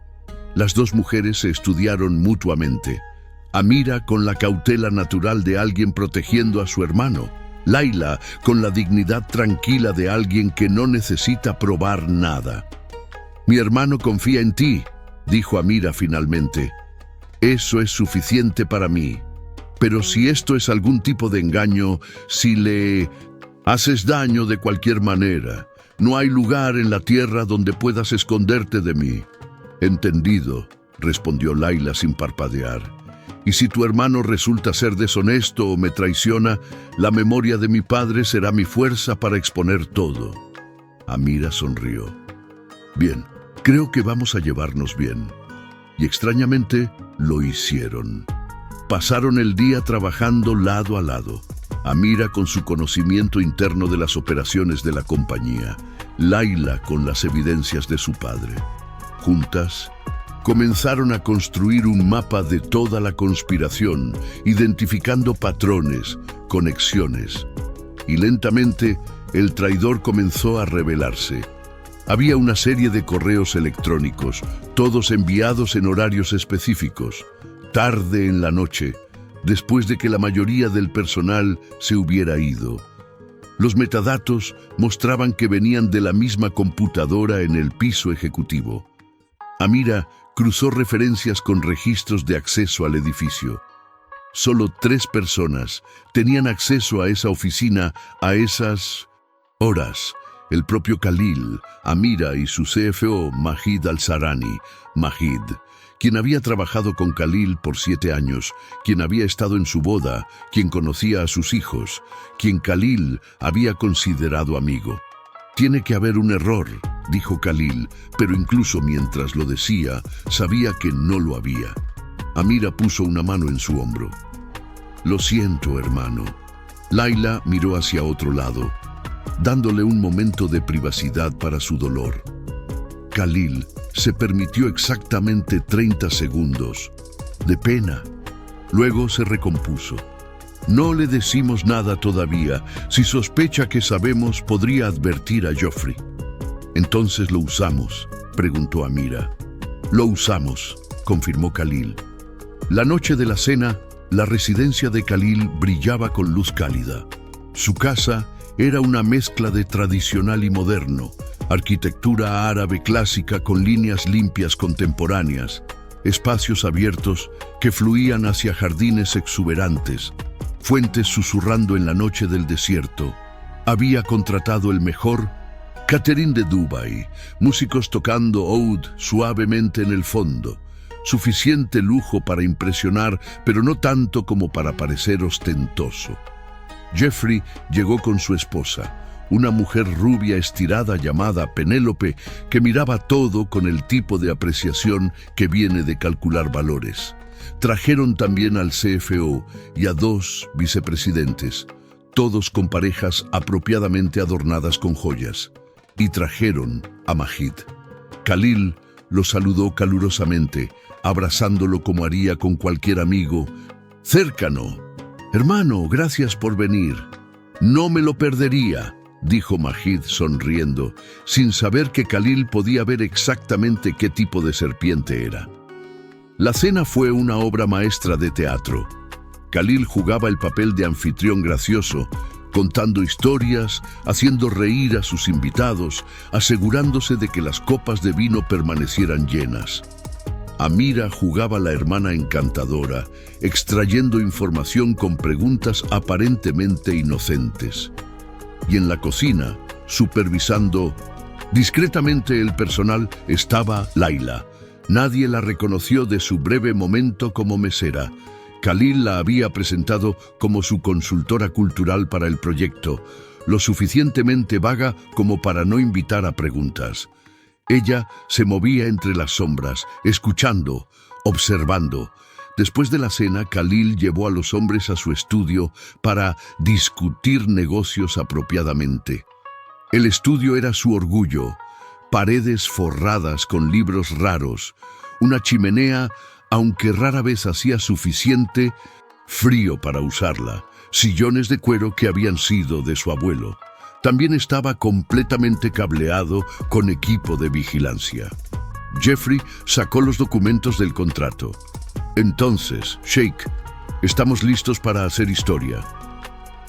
Las dos mujeres se estudiaron mutuamente. Amira con la cautela natural de alguien protegiendo a su hermano. Layla con la dignidad tranquila de alguien que no necesita probar nada. «Mi hermano confía en ti», dijo Amira finalmente. «Eso es suficiente para mí. Pero si esto es algún tipo de engaño, si le haces daño de cualquier manera, no hay lugar en la tierra donde puedas esconderte de mí». «Entendido», respondió Layla sin parpadear. «Y si tu hermano resulta ser deshonesto o me traiciona, la memoria de mi padre será mi fuerza para exponer todo». Amira sonrió. Bien, creo que vamos a llevarnos bien. Y extrañamente, lo hicieron. Pasaron el día trabajando lado a lado. Amira con su conocimiento interno de las operaciones de la compañía, Layla con las evidencias de su padre. Juntas, comenzaron a construir un mapa de toda la conspiración, identificando patrones, conexiones. Y lentamente, el traidor comenzó a revelarse. Había una serie de correos electrónicos, todos enviados en horarios específicos, tarde en la noche, después de que la mayoría del personal se hubiera ido. Los metadatos mostraban que venían de la misma computadora en el piso ejecutivo. Amira cruzó referencias con registros de acceso al edificio. Solo 3 personas tenían acceso a esa oficina a esas horas. El propio Khalil, Amira y su CFO, Majid Al-Sarani, Majid, quien había trabajado con Khalil por 7 años, quien había estado en su boda, quien conocía a sus hijos, quien Khalil había considerado amigo. «Tiene que haber un error», dijo Khalil, pero incluso mientras lo decía, sabía que no lo había. Amira puso una mano en su hombro. «Lo siento, hermano». Layla miró hacia otro lado, dándole un momento de privacidad para su dolor. Khalil se permitió exactamente 30 segundos de pena. Luego se recompuso. «No le decimos nada todavía. Si sospecha que sabemos, podría advertir a Joffrey». «¿Entonces lo usamos?», preguntó Amira. «Lo usamos», confirmó Khalil. La noche de la cena, la residencia de Khalil brillaba con luz cálida. Su casa era una mezcla de tradicional y moderno, arquitectura árabe clásica con líneas limpias contemporáneas, espacios abiertos que fluían hacia jardines exuberantes, fuentes susurrando en la noche del desierto. Había contratado el mejor catering de Dubái, músicos tocando oud suavemente en el fondo, suficiente lujo para impresionar, pero no tanto como para parecer ostentoso. Joffrey llegó con su esposa, una mujer rubia estirada llamada Penélope, que miraba todo con el tipo de apreciación que viene de calcular valores. Trajeron también al CFO y a 2 vicepresidentes, todos con parejas apropiadamente adornadas con joyas. Y trajeron a Majid. Khalil lo saludó calurosamente, abrazándolo como haría con cualquier amigo cercano. «Hermano, gracias por venir. No me lo perdería», dijo Majid sonriendo, sin saber que Khalil podía ver exactamente qué tipo de serpiente era. La cena fue una obra maestra de teatro. Khalil jugaba el papel de anfitrión gracioso, contando historias, haciendo reír a sus invitados, asegurándose de que las copas de vino permanecieran llenas. Amira jugaba la hermana encantadora, extrayendo información con preguntas aparentemente inocentes. Y en la cocina, supervisando discretamente el personal, estaba Layla. Nadie la reconoció de su breve momento como mesera. Khalil la había presentado como su consultora cultural para el proyecto, lo suficientemente vaga como para no invitar a preguntas. Ella se movía entre las sombras, escuchando, observando. Después de la cena, Khalil llevó a los hombres a su estudio para discutir negocios apropiadamente. El estudio era su orgullo, paredes forradas con libros raros, una chimenea, aunque rara vez hacía suficiente frío para usarla, sillones de cuero que habían sido de su abuelo. También estaba completamente cableado con equipo de vigilancia. Joffrey sacó los documentos del contrato. «Entonces, Sheikh, estamos listos para hacer historia».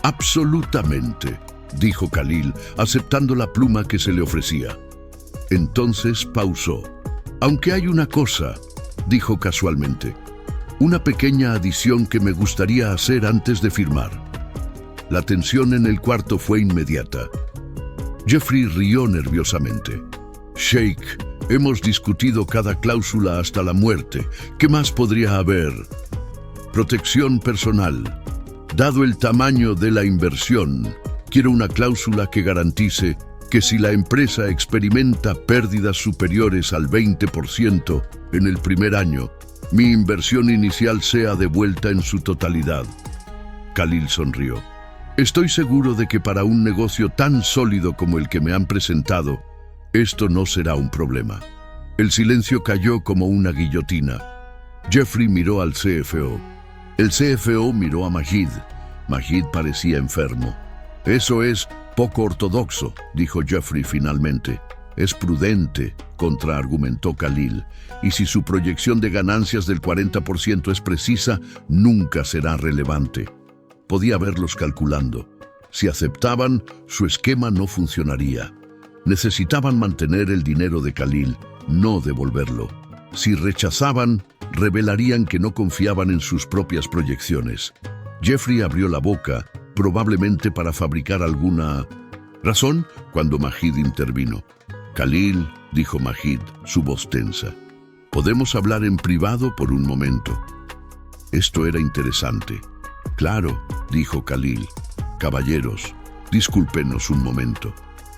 «Absolutamente», dijo Khalil, aceptando la pluma que se le ofrecía. Entonces pausó. «Aunque hay una cosa», dijo casualmente, «una pequeña adición que me gustaría hacer antes de firmar». La tensión en el cuarto fue inmediata. Joffrey rió nerviosamente. «Sheikh, hemos discutido cada cláusula hasta la muerte. ¿Qué más podría haber?» «Protección personal. Dado el tamaño de la inversión, quiero una cláusula que garantice que si la empresa experimenta pérdidas superiores al 20% en el primer año, mi inversión inicial sea devuelta en su totalidad. Khalil sonrió. Estoy seguro de que para un negocio tan sólido como el que me han presentado, esto no será un problema. El silencio cayó como una guillotina. Jeffrey miró al CFO. El CFO miró a Majid. Majid parecía enfermo. Eso es poco ortodoxo, dijo Jeffrey finalmente. Es prudente, contraargumentó Khalil, y si su proyección de ganancias del 40% es precisa, nunca será relevante. Podía verlos calculando. Si aceptaban, su esquema no funcionaría. Necesitaban mantener el dinero de Khalil, no devolverlo. Si rechazaban, revelarían que no confiaban en sus propias proyecciones. Jeffrey abrió la boca, probablemente para fabricar alguna razón, cuando Majid intervino. Khalil, dijo Majid, su voz tensa. ¿Podemos hablar en privado por un momento? Esto era interesante. Claro, dijo Khalil. Caballeros, discúlpenos un momento.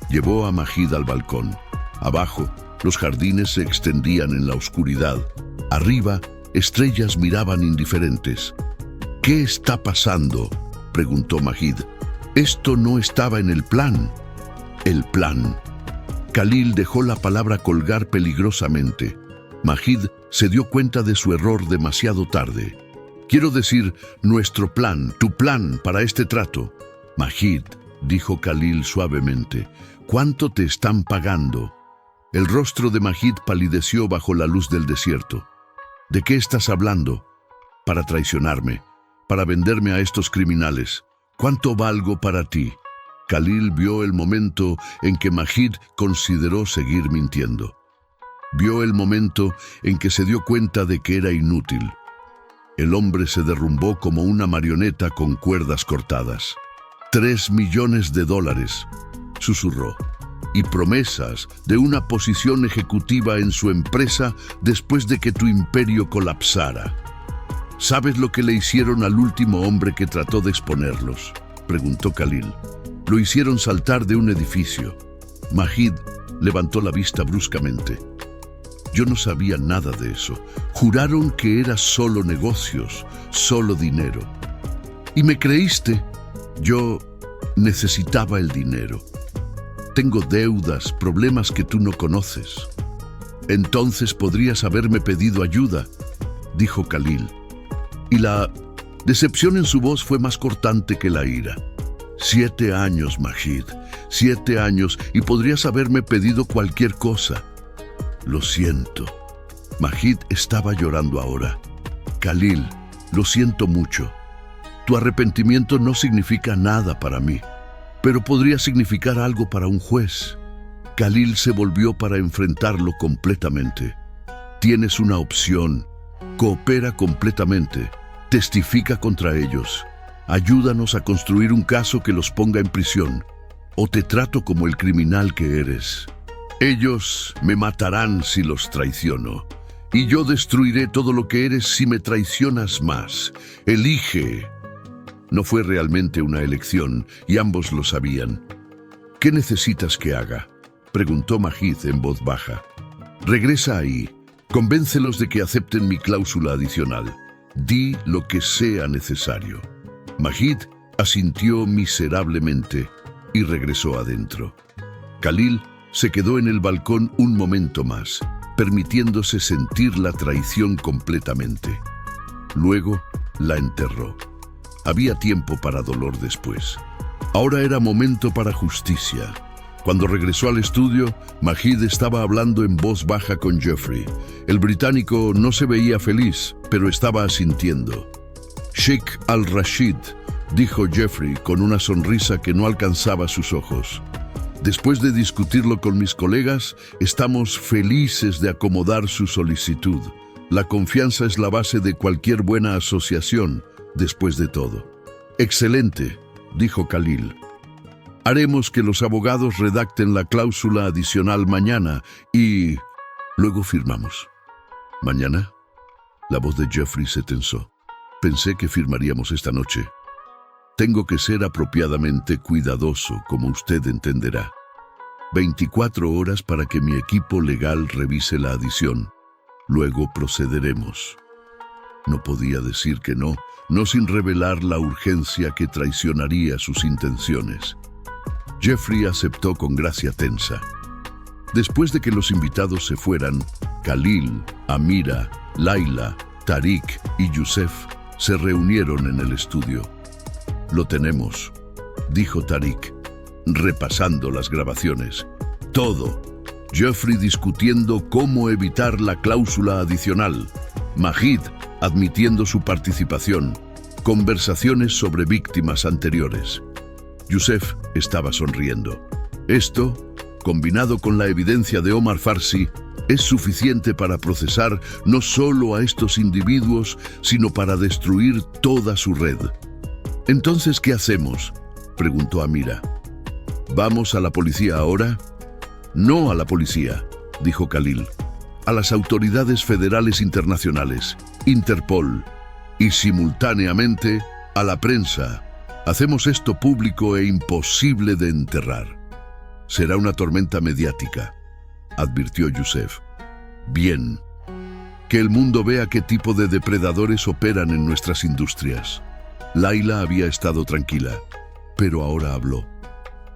Llevó a Majid al balcón. Abajo, los jardines se extendían en la oscuridad. Arriba, estrellas miraban indiferentes. ¿Qué está pasando?, preguntó Majid. Esto no estaba en el plan. El plan. Khalil dejó la palabra colgar peligrosamente. Majid se dio cuenta de su error demasiado tarde. Quiero decir, nuestro plan, tu plan para este trato. Majid, dijo Khalil suavemente, ¿cuánto te están pagando? El rostro de Majid palideció bajo la luz del desierto. ¿De qué estás hablando? Para traicionarme, para venderme a estos criminales. ¿Cuánto valgo para ti? Khalil vio el momento en que Majid consideró seguir mintiendo. Vio el momento en que se dio cuenta de que era inútil. El hombre se derrumbó como una marioneta con cuerdas cortadas. $3 millones, susurró, y promesas de una posición ejecutiva en su empresa después de que tu imperio colapsara. ¿Sabes lo que le hicieron al último hombre que trató de exponerlos?, preguntó Khalil. Lo hicieron saltar de un edificio. Majid levantó la vista bruscamente. Yo no sabía nada de eso. Juraron que era solo negocios, solo dinero. ¿Y me creíste? Yo necesitaba el dinero. Tengo deudas, problemas que tú no conoces. Entonces podrías haberme pedido ayuda, dijo Khalil. Y la decepción en su voz fue más cortante que la ira. 7 años, Majid, 7 años, y podrías haberme pedido cualquier cosa. Lo siento. Majid estaba llorando ahora. Khalil, lo siento mucho. Tu arrepentimiento no significa nada para mí, pero podría significar algo para un juez. Khalil se volvió para enfrentarlo completamente. Tienes una opción. Coopera completamente. Testifica contra ellos. Ayúdanos a construir un caso que los ponga en prisión. O te trato como el criminal que eres. Ellos me matarán si los traiciono. Y yo destruiré todo lo que eres si me traicionas más. Elige. No fue realmente una elección, y ambos lo sabían. ¿Qué necesitas que haga?, preguntó Majid en voz baja. Regresa ahí. Convéncelos de que acepten mi cláusula adicional. Di lo que sea necesario. Majid asintió miserablemente y regresó adentro. Khalil se quedó en el balcón un momento más, permitiéndose sentir la traición completamente. Luego la enterró. Había tiempo para dolor después. Ahora era momento para justicia. Cuando regresó al estudio, Majid estaba hablando en voz baja con Jeffrey. El británico no se veía feliz, pero estaba asintiendo. Sheikh al-Rashid, dijo Jeffrey con una sonrisa que no alcanzaba sus ojos. Después de discutirlo con mis colegas, estamos felices de acomodar su solicitud. La confianza es la base de cualquier buena asociación, después de todo. Excelente, dijo Khalil. Haremos que los abogados redacten la cláusula adicional mañana y luego firmamos. ¿Mañana? La voz de Jeffrey se tensó. Pensé que firmaríamos esta noche. Tengo que ser apropiadamente cuidadoso, como usted entenderá. 24 horas para que mi equipo legal revise la adición. Luego procederemos. No podía decir que no, no sin revelar la urgencia que traicionaría sus intenciones. Jeffrey aceptó con gracia tensa. Después de que los invitados se fueran, Khalil, Amira, Layla, Tariq y Yusef se reunieron en el estudio. «Lo tenemos», dijo Tariq, repasando las grabaciones. «Todo. Jeffrey discutiendo cómo evitar la cláusula adicional. Majid admitiendo su participación. Conversaciones sobre víctimas anteriores». Yusef estaba sonriendo. Esto, combinado con la evidencia de Omar Farsi, es suficiente para procesar no solo a estos individuos, sino para destruir toda su red. «¿Entonces qué hacemos?», preguntó Amira. «¿Vamos a la policía ahora?». «No a la policía», dijo Khalil. «A las autoridades federales internacionales, Interpol, y simultáneamente a la prensa. Hacemos esto público e imposible de enterrar». «Será una tormenta mediática», advirtió Yusef. «Bien. Que el mundo vea qué tipo de depredadores operan en nuestras industrias». Layla había estado tranquila, pero ahora habló.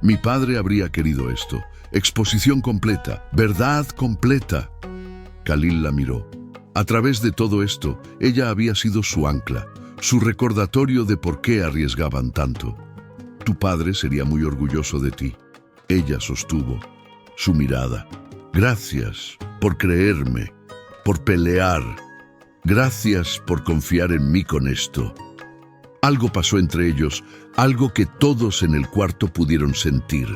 «Mi padre habría querido esto. Exposición completa, verdad completa». Khalil la miró. A través de todo esto, ella había sido su ancla, su recordatorio de por qué arriesgaban tanto. «Tu padre sería muy orgulloso de ti», ella sostuvo, su mirada. «Gracias por creerme, por pelear. Gracias por confiar en mí con esto». Algo pasó entre ellos, algo que todos en el cuarto pudieron sentir.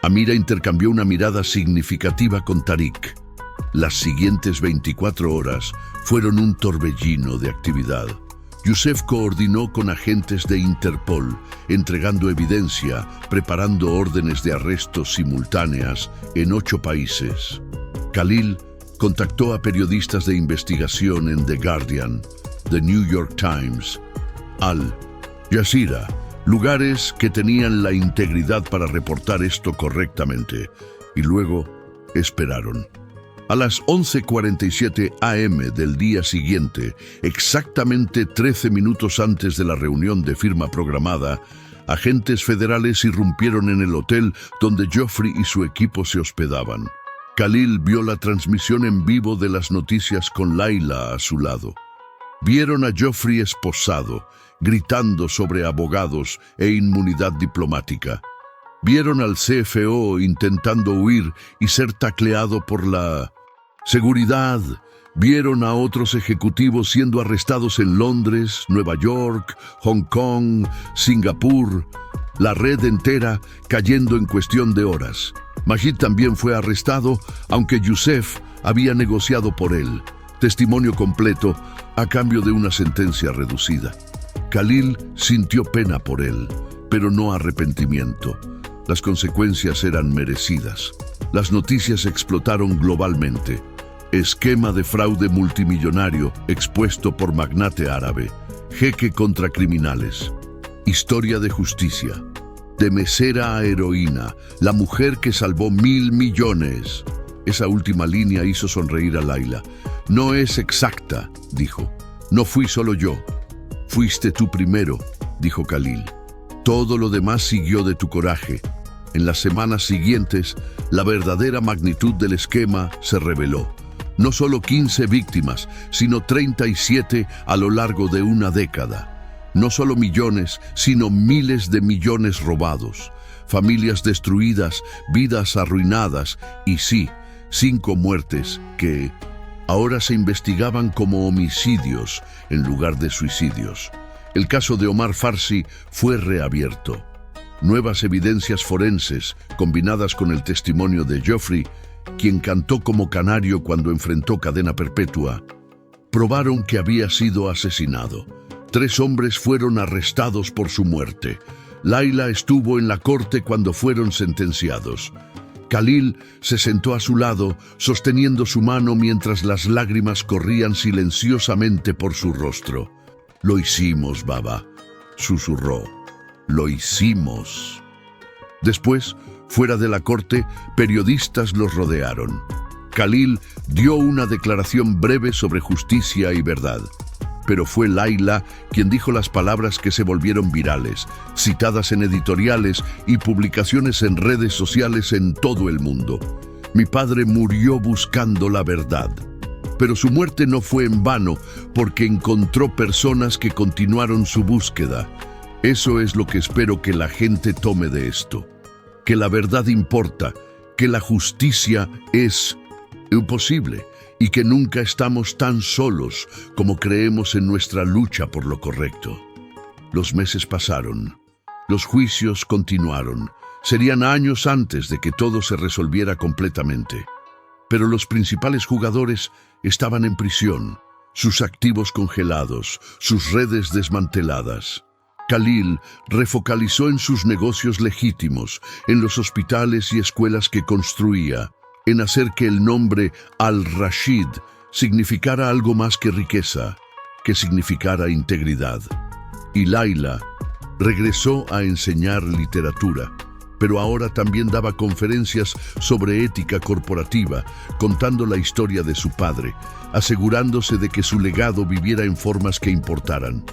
Amira intercambió una mirada significativa con Tariq. Las siguientes 24 horas fueron un torbellino de actividad. Yusef coordinó con agentes de Interpol, entregando evidencia, preparando órdenes de arresto simultáneas en 8 países. Khalil contactó a periodistas de investigación en The Guardian, The New York Times, Al Jazeera, lugares que tenían la integridad para reportar esto correctamente, y luego esperaron. A las 11:47 am del día siguiente, exactamente 13 minutos antes de la reunión de firma programada, agentes federales irrumpieron en el hotel donde Jeffrey y su equipo se hospedaban. Khalil vio la transmisión en vivo de las noticias con Layla a su lado. Vieron a Jeffrey esposado, gritando sobre abogados e inmunidad diplomática. Vieron al CFO intentando huir y ser tacleado por la seguridad. Vieron a otros ejecutivos siendo arrestados en Londres, Nueva York, Hong Kong, Singapur. La red entera cayendo en cuestión de horas. Majid también fue arrestado, aunque Yusef había negociado por él. Testimonio completo a cambio de una sentencia reducida. Khalil sintió pena por él, pero no arrepentimiento. Las consecuencias eran merecidas. Las noticias explotaron globalmente. Esquema de fraude multimillonario expuesto por magnate árabe. Jeque contra criminales. Historia de justicia. De mesera a heroína, la mujer que salvó 1.000 millones. Esa última línea hizo sonreír a Layla. «No es exacta», dijo. «No fui solo yo. Fuiste tú primero», dijo Khalil. «Todo lo demás siguió de tu coraje». En las semanas siguientes, la verdadera magnitud del esquema se reveló. No solo 15 víctimas, sino 37 a lo largo de una década. No solo millones, sino miles de millones robados. Familias destruidas, vidas arruinadas y sí, 5 muertes que ahora se investigaban como homicidios en lugar de suicidios. El caso de Omar Farsi fue reabierto. Nuevas evidencias forenses, combinadas con el testimonio de Jeffrey, quien cantó como canario cuando enfrentó cadena perpetua, probaron que había sido asesinado. 3 hombres fueron arrestados por su muerte. Layla estuvo en la corte cuando fueron sentenciados. Khalil se sentó a su lado, sosteniendo su mano mientras las lágrimas corrían silenciosamente por su rostro. «Lo hicimos, Baba», susurró. «Lo hicimos». Después, fuera de la corte, periodistas los rodearon. Khalil dio una declaración breve sobre justicia y verdad. Pero fue Layla quien dijo las palabras que se volvieron virales, citadas en editoriales y publicaciones en redes sociales en todo el mundo. Mi padre murió buscando la verdad. Pero su muerte no fue en vano, porque encontró personas que continuaron su búsqueda. Eso es lo que espero que la gente tome de esto. Que la verdad importa, que la justicia es posible y que nunca estamos tan solos como creemos en nuestra lucha por lo correcto. Los meses pasaron. Los juicios continuaron. Serían años antes de que todo se resolviera completamente. Pero los principales jugadores estaban en prisión, sus activos congelados, sus redes desmanteladas. Khalil refocalizó en sus negocios legítimos, en los hospitales y escuelas que construía, en hacer que el nombre Al-Rashid significara algo más que riqueza, que significara integridad. Y Layla regresó a enseñar literatura, pero ahora también daba conferencias sobre ética corporativa, contando la historia de su padre, asegurándose de que su legado viviera en formas que importaran.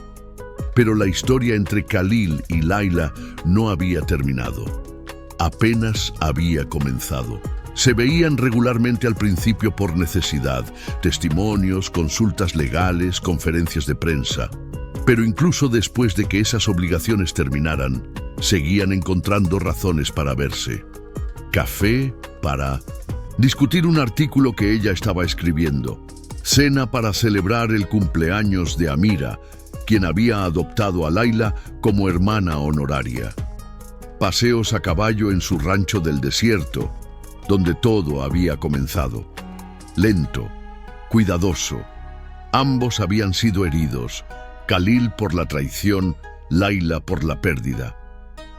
Pero la historia entre Khalil y Layla no había terminado. Apenas había comenzado. Se veían regularmente al principio por necesidad, testimonios, consultas legales, conferencias de prensa. Pero incluso después de que esas obligaciones terminaran, seguían encontrando razones para verse. Café para discutir un artículo que ella estaba escribiendo. Cena para celebrar el cumpleaños de Amira, quien había adoptado a Layla como hermana honoraria. Paseos a caballo en su rancho del desierto, donde todo había comenzado. Lento, cuidadoso. Ambos habían sido heridos, Khalil por la traición, Layla por la pérdida.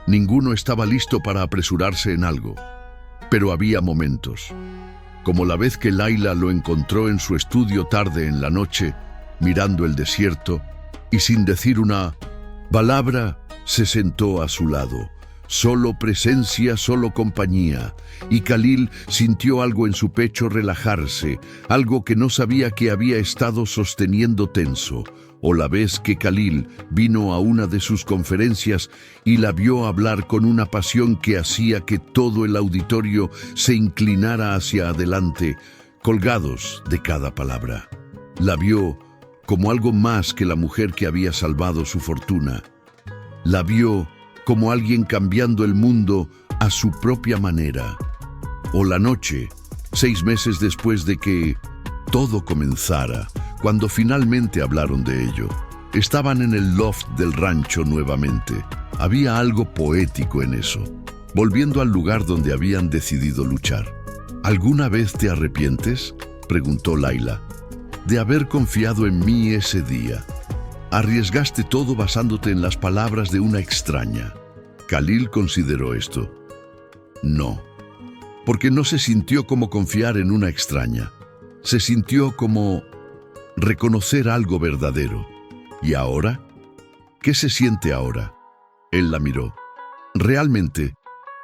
Ninguno estaba listo para apresurarse en algo, pero había momentos, como la vez que Layla lo encontró en su estudio tarde en la noche, mirando el desierto, y sin decir una palabra, se sentó a su lado. Solo presencia, solo compañía, y Khalil sintió algo en su pecho relajarse, algo que no sabía que había estado sosteniendo tenso. O la vez que Khalil vino a una de sus conferencias y la vio hablar con una pasión que hacía que todo el auditorio se inclinara hacia adelante, colgados de cada palabra. La vio como algo más que la mujer que había salvado su fortuna. La vio como alguien cambiando el mundo a su propia manera. O la noche, 6 meses después de que todo comenzara, cuando finalmente hablaron de ello. Estaban en el loft del rancho nuevamente. Había algo poético en eso, volviendo al lugar donde habían decidido luchar. ¿Alguna vez te arrepientes?, preguntó Layla, de haber confiado en mí ese día. Arriesgaste todo basándote en las palabras de una extraña. Khalil consideró esto. No, porque no se sintió como confiar en una extraña. Se sintió como reconocer algo verdadero. ¿Y ahora? ¿Qué se siente ahora? Él la miró. Realmente,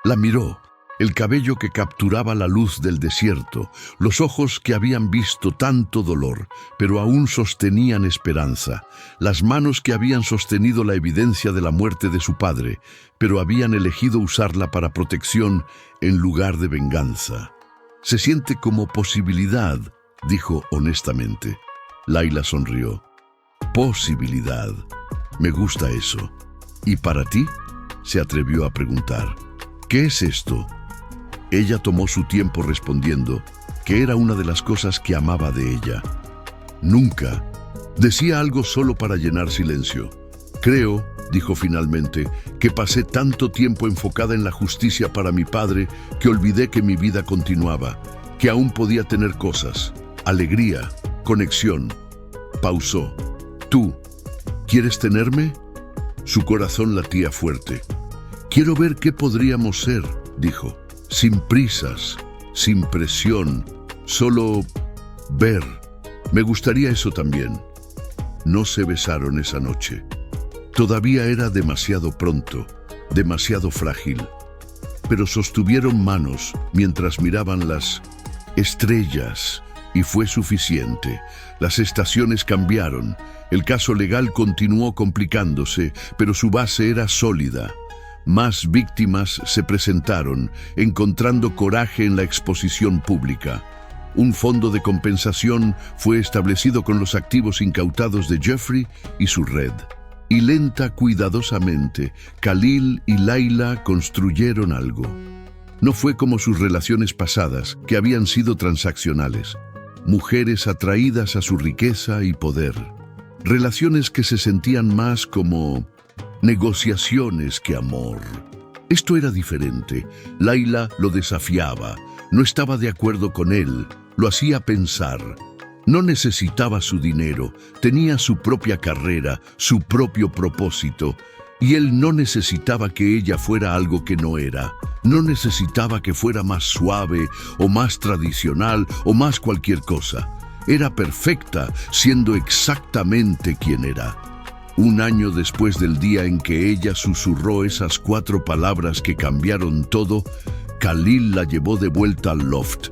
la miró. El cabello que capturaba la luz del desierto, los ojos que habían visto tanto dolor, pero aún sostenían esperanza, las manos que habían sostenido la evidencia de la muerte de su padre, pero habían elegido usarla para protección en lugar de venganza. Se siente como posibilidad, dijo honestamente. Layla sonrió. Posibilidad. Me gusta eso. ¿Y para ti?, se atrevió a preguntar. ¿Qué es esto? Ella tomó su tiempo respondiendo que era una de las cosas que amaba de ella. Nunca decía algo solo para llenar silencio. Creo, dijo finalmente, que pasé tanto tiempo enfocada en la justicia para mi padre que olvidé que mi vida continuaba, que aún podía tener cosas, alegría, conexión. Pausó. ¿Tú quieres tenerme? Su corazón latía fuerte. Quiero ver qué podríamos ser, dijo. Sin prisas, sin presión, solo ver. Me gustaría eso también. No se besaron esa noche. Todavía era demasiado pronto, demasiado frágil. pero sostuvieron manos mientras miraban las estrellas y fue suficiente. Las estaciones cambiaron. El caso legal continuó complicándose, pero su base era sólida. Más víctimas se presentaron, encontrando coraje en la exposición pública. Un fondo de compensación fue establecido con los activos incautados de Jeffrey y su red. Y cuidadosamente, Khalil y Layla construyeron algo. No fue como sus relaciones pasadas, que habían sido transaccionales. Mujeres atraídas a su riqueza y poder. Relaciones que se sentían más como negociaciones que amor. Esto era diferente. Layla lo desafiaba. No estaba de acuerdo con él. Lo hacía pensar. No necesitaba su dinero. Tenía su propia carrera, su propio propósito. Y él no necesitaba que ella fuera algo que no era. No necesitaba que fuera más suave o más tradicional o más cualquier cosa. Era perfecta siendo exactamente quien era. Un año después del día en que ella susurró esas 4 palabras que cambiaron todo, Khalil la llevó de vuelta al loft.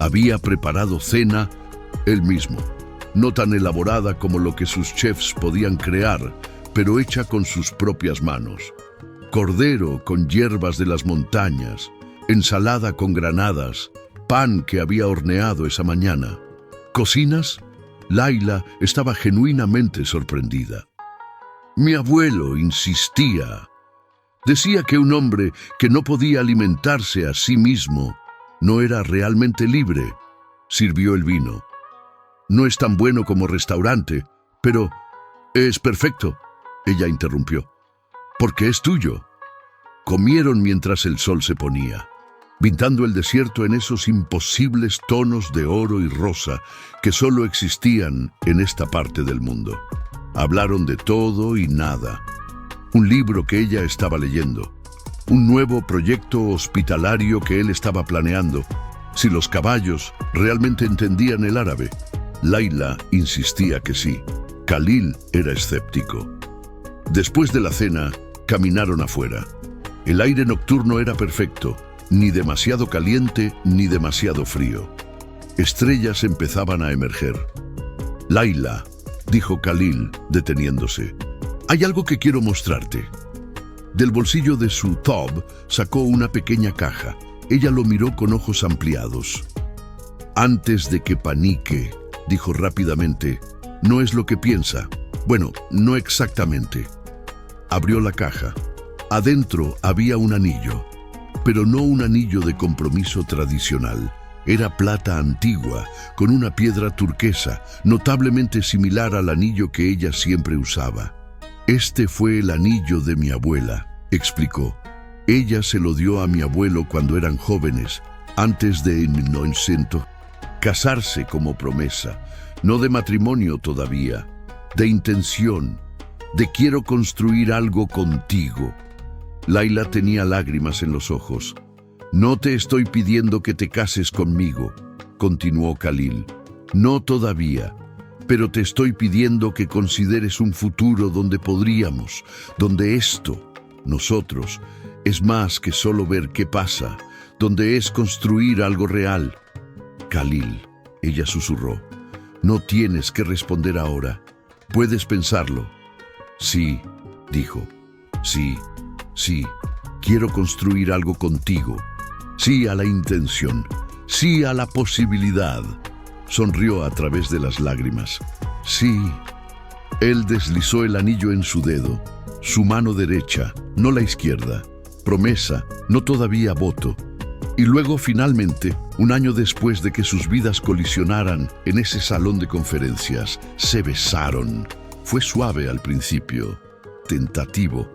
Había preparado cena él mismo, no tan elaborada como lo que sus chefs podían crear, pero hecha con sus propias manos. Cordero con hierbas de las montañas, ensalada con granadas, pan que había horneado esa mañana. ¿Cocinas? Layla estaba genuinamente sorprendida. Mi abuelo insistía. Decía que un hombre que no podía alimentarse a sí mismo no era realmente libre. Sirvió el vino. No es tan bueno como restaurante, pero es perfecto, ella interrumpió, porque es tuyo. Comieron mientras el sol se ponía, pintando el desierto en esos imposibles tonos de oro y rosa que solo existían en esta parte del mundo. Hablaron de todo y nada. Un libro que ella estaba leyendo, un nuevo proyecto hospitalario que él estaba planeando, si los caballos realmente entendían el árabe. Layla insistía que sí. Khalil era escéptico. Después de la cena, caminaron afuera. El aire nocturno era perfecto, ni demasiado caliente ni demasiado frío. Estrellas empezaban a emerger. Layla, dijo Khalil, deteniéndose. Hay algo que quiero mostrarte. Del bolsillo de su tob sacó una pequeña caja. Ella lo miró con ojos ampliados. Antes de que panique, dijo rápidamente, no es lo que piensa. Bueno, no exactamente. Abrió la caja. Adentro había un anillo, pero no un anillo de compromiso tradicional. Era plata antigua, con una piedra turquesa, notablemente similar al anillo que ella siempre usaba. Este fue el anillo de mi abuela, explicó. Ella se lo dio a mi abuelo cuando eran jóvenes, antes de 1900. Casarse como promesa, no de matrimonio todavía, de intención, de quiero construir algo contigo. Layla tenía lágrimas en los ojos. No te estoy pidiendo que te cases conmigo, continuó Khalil. No todavía, pero te estoy pidiendo que consideres un futuro donde podríamos, donde esto, nosotros, es más que solo ver qué pasa, donde es construir algo real. Khalil, ella susurró, no tienes que responder ahora. Puedes pensarlo. Sí, dijo. Sí, quiero construir algo contigo. Sí a la intención. Sí a la posibilidad. Sonrió a través de las lágrimas. Sí. Él deslizó el anillo en su dedo, su mano derecha, no la izquierda. Promesa, no todavía voto. Y luego, finalmente, un año después de que sus vidas colisionaran en ese salón de conferencias, se besaron. Fue suave al principio, tentativo,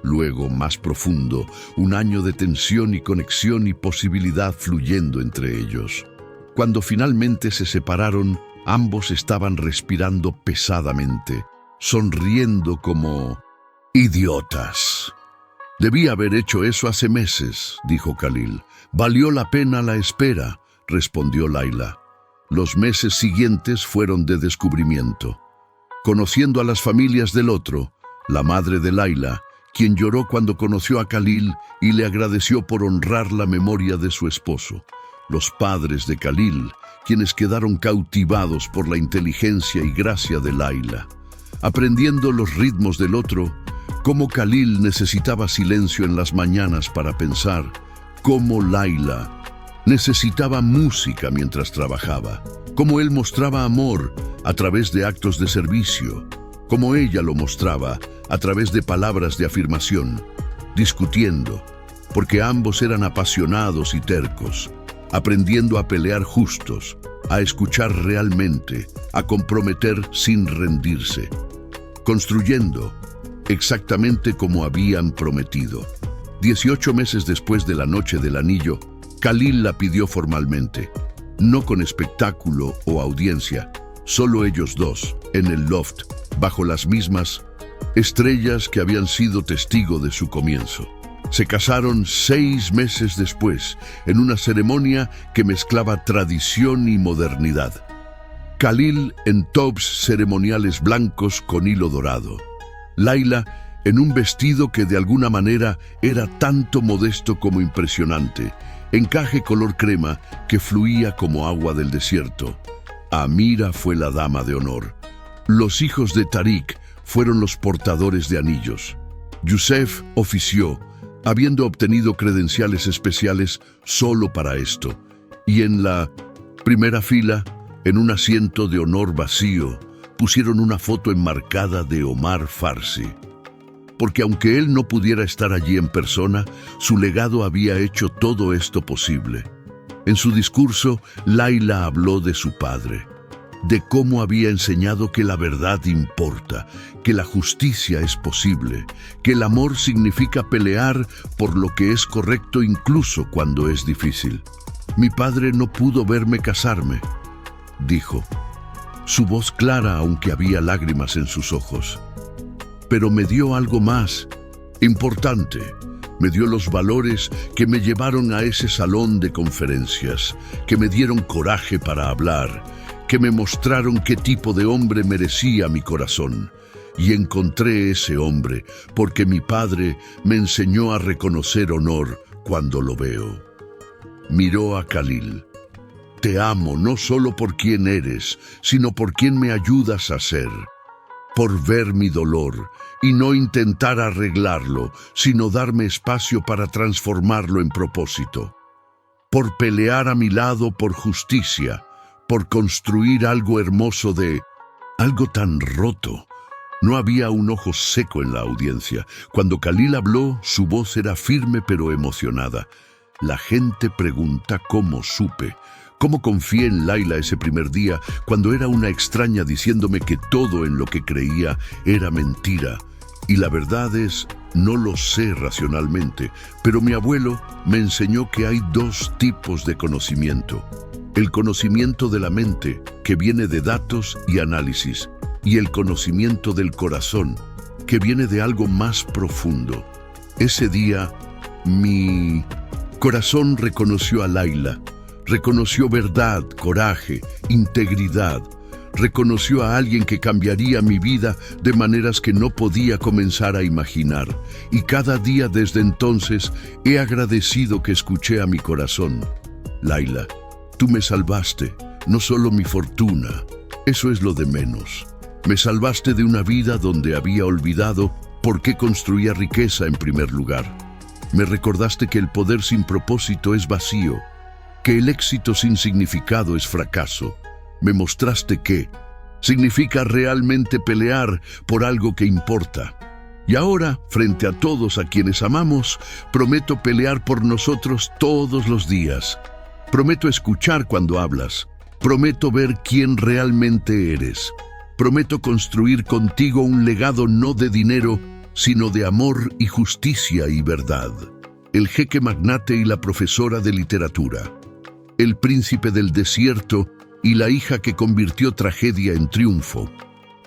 luego más profundo, un año de tensión y conexión y posibilidad fluyendo entre ellos. Cuando finalmente se separaron, ambos estaban respirando pesadamente, sonriendo como idiotas. Debí haber hecho eso hace meses, dijo Khalil. Valió la pena la espera, respondió Layla. Los meses siguientes fueron de descubrimiento. Conociendo a las familias del otro, la madre de Layla, quien lloró cuando conoció a Khalil y le agradeció por honrar la memoria de su esposo. Los padres de Khalil, quienes quedaron cautivados por la inteligencia y gracia de Layla. Aprendiendo los ritmos del otro, cómo Khalil necesitaba silencio en las mañanas para pensar, cómo Layla necesitaba música mientras trabajaba, cómo él mostraba amor a través de actos de servicio, como ella lo mostraba a través de palabras de afirmación, discutiendo, porque ambos eran apasionados y tercos, aprendiendo a pelear justos, a escuchar realmente, a comprometer sin rendirse, construyendo exactamente como habían prometido. 18 meses después de la noche del anillo, Khalil la pidió formalmente, no con espectáculo o audiencia, solo ellos dos, en el loft, bajo las mismas estrellas que habían sido testigo de su comienzo. Se casaron 6 meses después, en una ceremonia que mezclaba tradición y modernidad. Khalil en tops ceremoniales blancos con hilo dorado. Layla en un vestido que de alguna manera era tanto modesto como impresionante, encaje color crema que fluía como agua del desierto. Amira fue la dama de honor. Los hijos de Tariq fueron los portadores de anillos. Yusef ofició, habiendo obtenido credenciales especiales solo para esto, y en la primera fila, en un asiento de honor vacío, pusieron una foto enmarcada de Omar Farsi. Porque aunque él no pudiera estar allí en persona, su legado había hecho todo esto posible. En su discurso, Layla habló de su padre, de cómo había enseñado que la verdad importa, que la justicia es posible, que el amor significa pelear por lo que es correcto incluso cuando es difícil. Mi padre no pudo verme casarme, dijo, su voz clara aunque había lágrimas en sus ojos. Pero me dio algo más importante. Me dio los valores que me llevaron a ese salón de conferencias, que me dieron coraje para hablar, que me mostraron qué tipo de hombre merecía mi corazón. Y encontré ese hombre porque mi padre me enseñó a reconocer honor cuando lo veo. Miró a Khalil. Te amo no solo por quien eres, sino por quien me ayudas a ser. Por ver mi dolor y no intentar arreglarlo, sino darme espacio para transformarlo en propósito. Por pelear a mi lado por justicia, por construir algo hermoso de algo tan roto. No había un ojo seco en la audiencia. Cuando Khalil habló, su voz era firme pero emocionada. La gente pregunta cómo supe. ¿Cómo confié en Layla ese primer día cuando era una extraña diciéndome que todo en lo que creía era mentira? Y la verdad es, no lo sé racionalmente, pero mi abuelo me enseñó que hay 2 tipos de conocimiento. El conocimiento de la mente, que viene de datos y análisis, y el conocimiento del corazón, que viene de algo más profundo. Ese día, mi corazón reconoció a Layla. Reconoció verdad, coraje, integridad. Reconoció a alguien que cambiaría mi vida de maneras que no podía comenzar a imaginar. Y cada día desde entonces he agradecido que escuché a mi corazón. Layla, tú me salvaste, no solo mi fortuna. Eso es lo de menos. Me salvaste de una vida donde había olvidado por qué construía riqueza en primer lugar. Me recordaste que el poder sin propósito es vacío, que el éxito sin significado es fracaso. Me mostraste que significa realmente pelear por algo que importa. Y ahora, frente a todos a quienes amamos, prometo pelear por nosotros todos los días. Prometo escuchar cuando hablas. Prometo ver quién realmente eres. Prometo construir contigo un legado no de dinero, sino de amor y justicia y verdad. El jeque magnate y la profesora de literatura. El príncipe del desierto y la hija que convirtió tragedia en triunfo.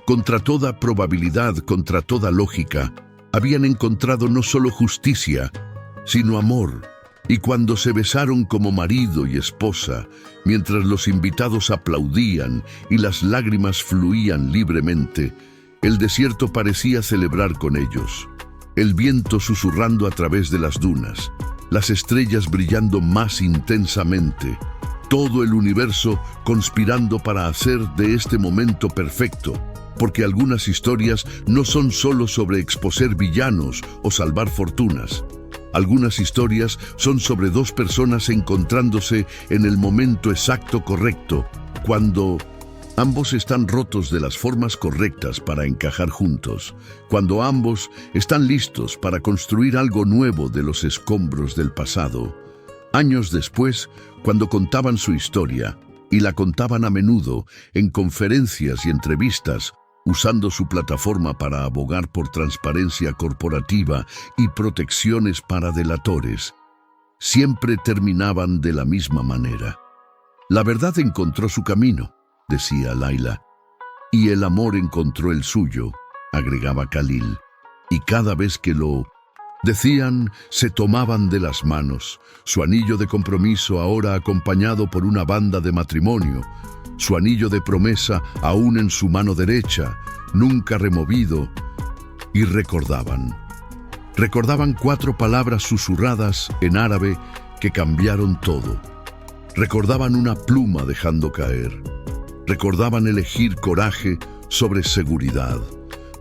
Contra toda probabilidad, contra toda lógica, habían encontrado no solo justicia, sino amor. Y cuando se besaron como marido y esposa, mientras los invitados aplaudían y las lágrimas fluían libremente, el desierto parecía celebrar con ellos. el viento susurrando a través de las dunas, las estrellas brillando más intensamente, todo el universo conspirando para hacer de este momento perfecto, porque algunas historias no son solo sobre exposer villanos o salvar fortunas. Algunas historias son sobre dos personas encontrándose en el momento exacto correcto, cuando ambos están rotos de las formas correctas para encajar juntos, cuando ambos están listos para construir algo nuevo de los escombros del pasado. Años después, cuando contaban su historia, y la contaban a menudo en conferencias y entrevistas, usando su plataforma para abogar por transparencia corporativa y protecciones para delatores, siempre terminaban de la misma manera. La verdad encontró su camino, decía Layla, y el amor encontró el suyo, agregaba Khalil, y cada vez que lo decían, se tomaban de las manos, su anillo de compromiso ahora acompañado por una banda de matrimonio, su anillo de promesa aún en su mano derecha, nunca removido, y recordaban 4 palabras susurradas en árabe que cambiaron todo. Recordaban una pluma dejando caer. Recordaban elegir coraje sobre seguridad,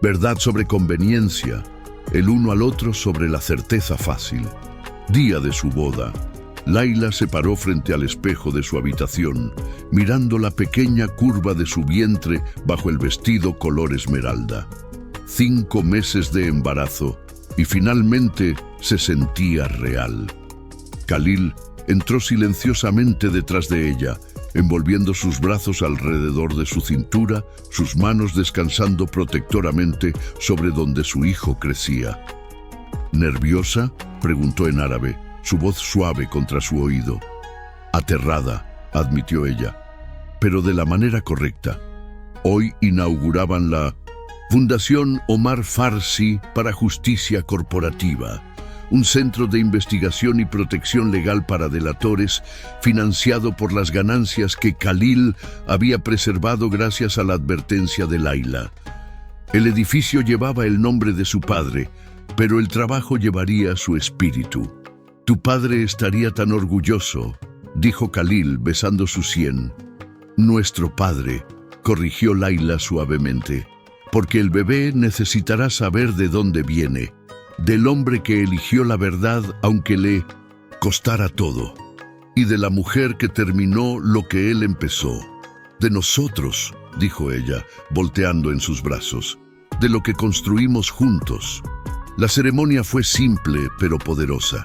verdad sobre conveniencia, el uno al otro sobre la certeza fácil. Día de su boda, Layla se paró frente al espejo de su habitación, mirando la pequeña curva de su vientre bajo el vestido color esmeralda. 5 meses de embarazo, y finalmente se sentía real. Khalil entró silenciosamente detrás de ella, envolviendo sus brazos alrededor de su cintura, sus manos descansando protectoramente sobre donde su hijo crecía. ¿Nerviosa?, preguntó en árabe, su voz suave contra su oído. Aterrada, admitió ella, pero de la manera correcta. Hoy inauguraban la Fundación Omar Farsi para Justicia Corporativa, un centro de investigación y protección legal para delatores, financiado por las ganancias que Khalil había preservado gracias a la advertencia de Layla. El edificio llevaba el nombre de su padre, pero el trabajo llevaría su espíritu. Tu padre estaría tan orgulloso, dijo Khalil besando su sien. Nuestro padre, corrigió Layla suavemente, porque el bebé necesitará saber de dónde viene, del hombre que eligió la verdad aunque le costara todo, y de la mujer que terminó lo que él empezó. De nosotros, dijo ella, volteando en sus brazos, de lo que construimos juntos. La ceremonia fue simple pero poderosa.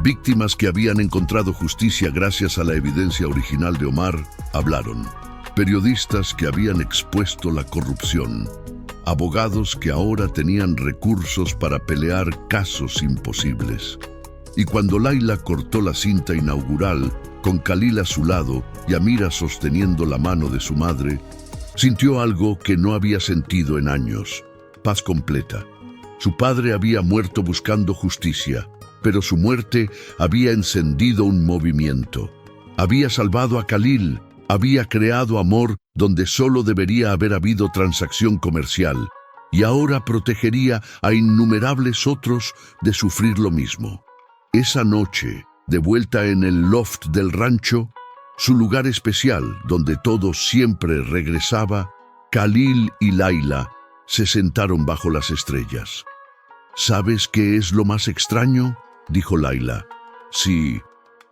Víctimas que habían encontrado justicia gracias a la evidencia original de Omar hablaron. Periodistas que habían expuesto la corrupción. Abogados que ahora tenían recursos para pelear casos imposibles. Y cuando Layla cortó la cinta inaugural, con Khalil a su lado y Amira sosteniendo la mano de su madre, sintió algo que no había sentido en años: paz completa. Su padre había muerto buscando justicia, pero su muerte había encendido un movimiento. Había salvado a Khalil, había creado amor donde solo debería haber habido transacción comercial, y ahora protegería a innumerables otros de sufrir lo mismo. Esa noche, de vuelta en el loft del rancho, su lugar especial donde todo siempre regresaba, Khalil y Layla se sentaron bajo las estrellas. ¿Sabes qué es lo más extraño?, dijo Layla. Si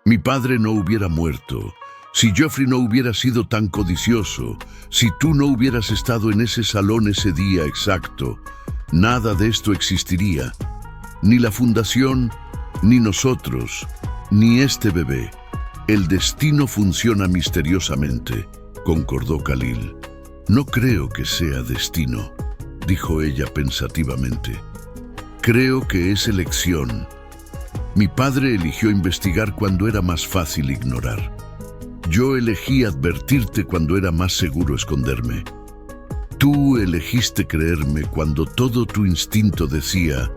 mi padre no hubiera muerto, si Geoffrey no hubiera sido tan codicioso, si tú no hubieras estado en ese salón ese día exacto, nada de esto existiría. Ni la fundación, ni nosotros, ni este bebé. El destino funciona misteriosamente, concordó Khalil. No creo que sea destino, dijo ella pensativamente. Creo que es elección. Mi padre eligió investigar cuando era más fácil ignorar. Yo elegí advertirte cuando era más seguro esconderme. Tú elegiste creerme cuando todo tu instinto decía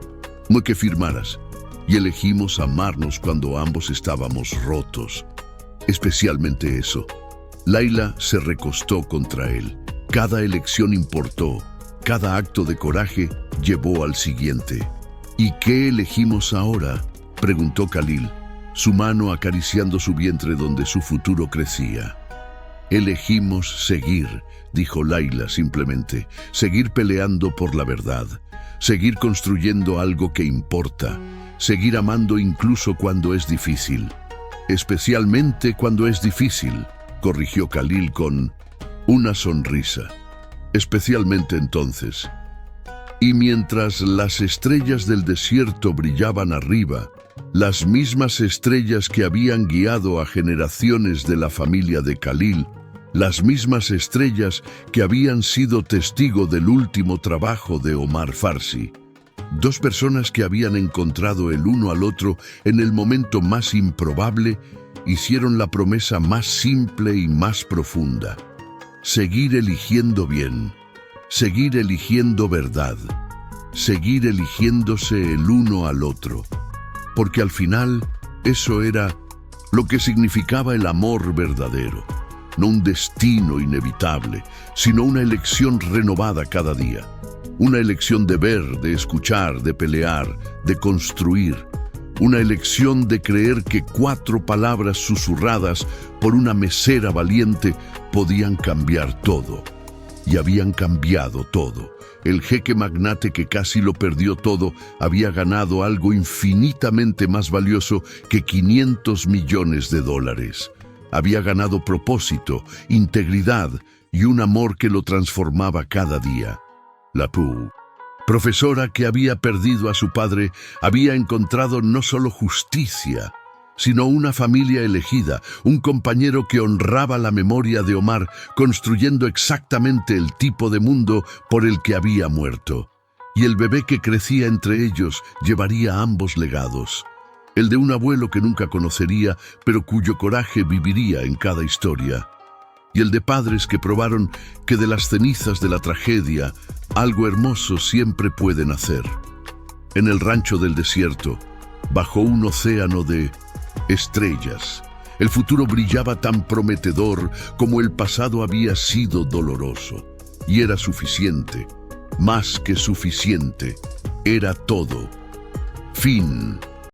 que firmaras, y elegimos amarnos cuando ambos estábamos rotos. Especialmente eso. Layla se recostó contra él. Cada elección importó, cada acto de coraje llevó al siguiente. ¿Y qué elegimos ahora?, preguntó Khalil, su mano acariciando su vientre donde su futuro crecía. Elegimos seguir, dijo Layla simplemente, seguir peleando por la verdad, seguir construyendo algo que importa, seguir amando incluso cuando es difícil. Especialmente cuando es difícil, corrigió Khalil con una sonrisa. Especialmente entonces. Y mientras las estrellas del desierto brillaban arriba, las mismas estrellas que habían guiado a generaciones de la familia de Khalil, las mismas estrellas que habían sido testigo del último trabajo de Omar Farsi. Dos personas que habían encontrado el uno al otro en el momento más improbable, hicieron la promesa más simple y más profunda. Seguir eligiendo bien, seguir eligiendo verdad, seguir eligiéndose el uno al otro. Porque al final, eso era lo que significaba el amor verdadero. No un destino inevitable, sino una elección renovada cada día. Una elección de ver, de escuchar, de pelear, de construir. Una elección de creer que 4 palabras susurradas por una mesera valiente podían cambiar todo. Y habían cambiado todo. El jeque magnate que casi lo perdió todo había ganado algo infinitamente más valioso que $500 millones. Había ganado propósito, integridad y un amor que lo transformaba cada día. La Pooh, profesora que había perdido a su padre, había encontrado no solo justicia, sino una familia elegida, un compañero que honraba la memoria de Omar, construyendo exactamente el tipo de mundo por el que había muerto. Y el bebé que crecía entre ellos llevaría ambos legados. El de un abuelo que nunca conocería, pero cuyo coraje viviría en cada historia. Y el de padres que probaron que de las cenizas de la tragedia, algo hermoso siempre puede nacer. En el rancho del desierto, bajo un océano de estrellas, el futuro brillaba tan prometedor como el pasado había sido doloroso. Y era suficiente, más que suficiente, era todo. Fin.